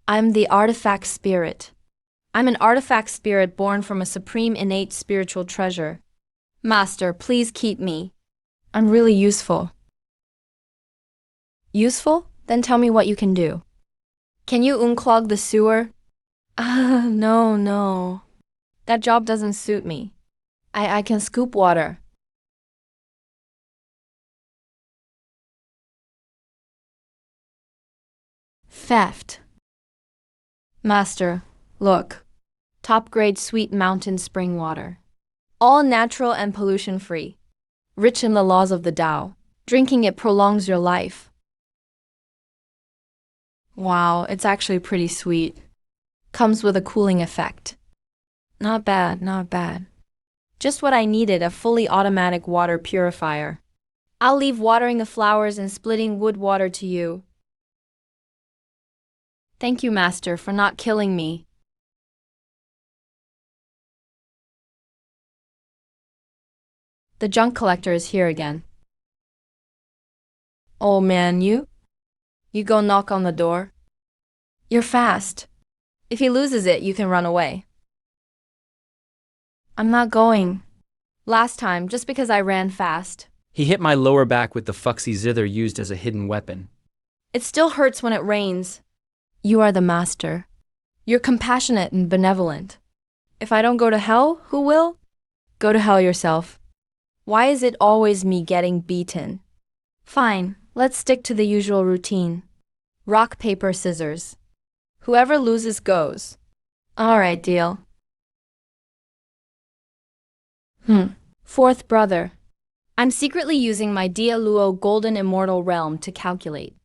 I'm the artifact spirit. I'm an artifact spirit born from a supreme innate spiritual treasure. Master, please keep me. I'm really useful. Useful? Then tell me what you can do. Can you unclog the sewer? No. That job doesn't suit me. I can scoop water. Theft. Master, look. Top-grade sweet mountain spring water. All natural and pollution-free. Rich in the laws of the Tao. Drinking it prolongs your life. Wow, it's actually pretty sweet. Comes with a cooling effect. Not bad, not bad. Just what I needed, a fully automatic water purifier. I'll leave watering the flowers and splitting wood water to you. Thank you, Master, for not killing me. The junk collector is here again. Oh man, you go knock on the door? You're fast. If he loses it, you can run away. I'm not going. Last time, just because I ran fast. He hit my lower back with the fuxy zither used as a hidden weapon. It still hurts when it rains. You are the master. You're compassionate and benevolent. If I don't go to hell, who will? Go to hell yourself. Why is it always me getting beaten? Fine, let's stick to the usual routine. Rock, paper, scissors. Whoever loses goes. Alright, deal. Fourth brother. I'm secretly using my Dia Luo Golden Immortal Realm to calculate.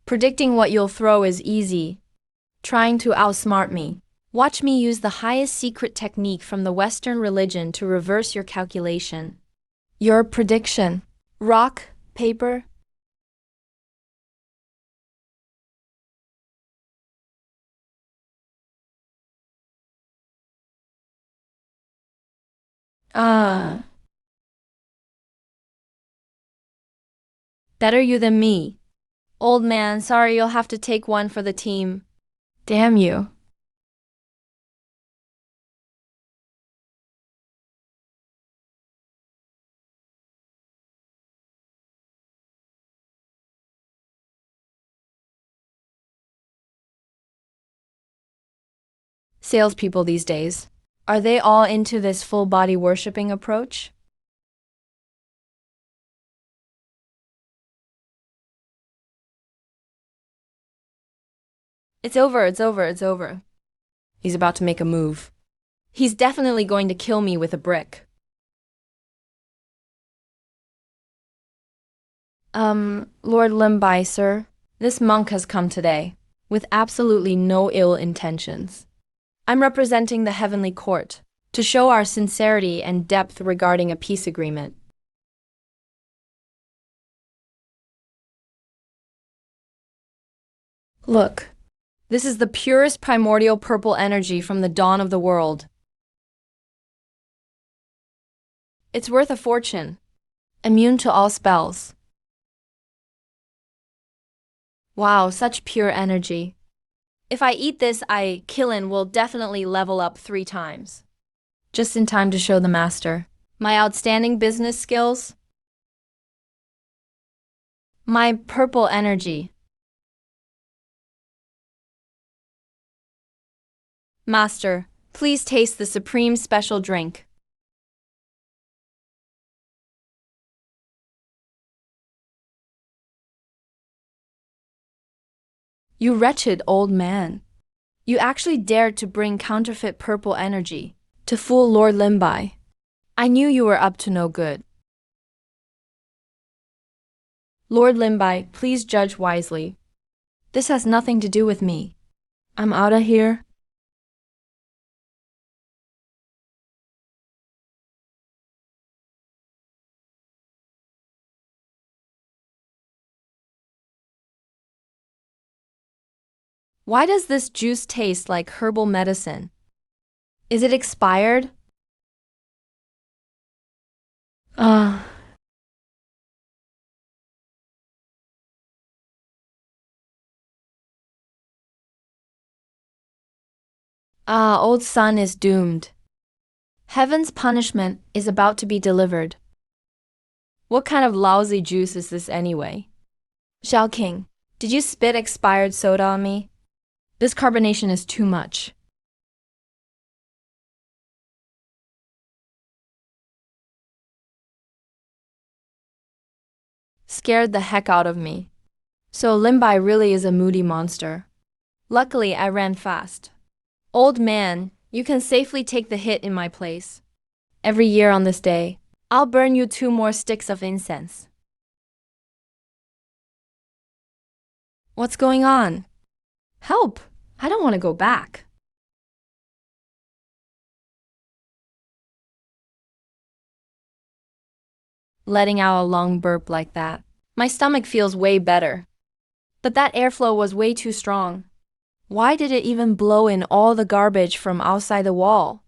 Predicting what you'll throw is easy. Trying to outsmart me. Watch me use the highest secret technique from the Western religion to reverse your calculation. Your prediction. Rock, paper, Ah. Better you than me. Old man, sorry you'll have to take one for the team. Damn you. Salespeople these days. Are they all into this full body worshipping approach? It's over, it's over, it's over. He's about to make a move. He's definitely going to kill me with a brick. Lord Limbai, sir. This monk has come today, with absolutely no ill intentions. I'm representing the heavenly court, to show our sincerity and depth regarding a peace agreement. Look, this is the purest primordial purple energy from the dawn of the world. It's worth a fortune, immune to all spells. Wow, such pure energy. If I eat this, Killin will definitely level up 3 times. Just in time to show the master my outstanding business skills. My purple energy. Master, please taste the supreme special drink. You wretched old man. You actually dared to bring counterfeit purple energy to fool Lord Limbai. I knew you were up to no good. Lord Limbai, please judge wisely. This has nothing to do with me. I'm outta here. Why does this juice taste like herbal medicine? Is it expired? Ah. Old son is doomed. Heaven's punishment is about to be delivered. What kind of lousy juice is this anyway? Shao King, did you spit expired soda on me? This carbonation is too much. Scared the heck out of me. So Limbai really is a moody monster. Luckily, I ran fast. Old man, you can safely take the hit in my place. Every year on this day, I'll burn you 2 more sticks of incense. What's going on? Help! I don't want to go back. Letting out a long burp like that. My stomach feels way better. But that airflow was way too strong. Why did it even blow in all the garbage from outside the wall?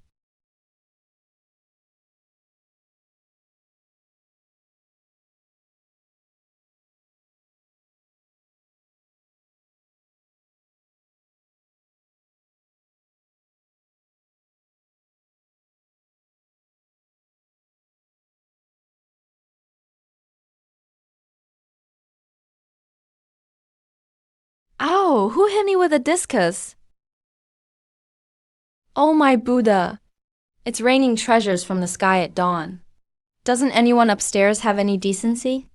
Ow, who hit me with a discus? Oh my Buddha. It's raining treasures from the sky at dawn. Doesn't anyone upstairs have any decency?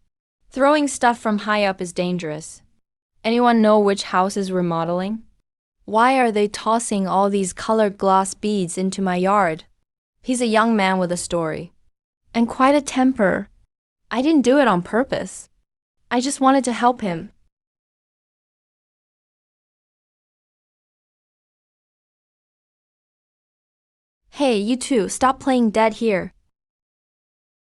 Throwing stuff from high up is dangerous. Anyone know which house is remodeling? Why are they tossing all these colored glass beads into my yard? He's a young man with a story. And quite a temper. I didn't do it on purpose. I just wanted to help him. Hey, you two, stop playing dead here.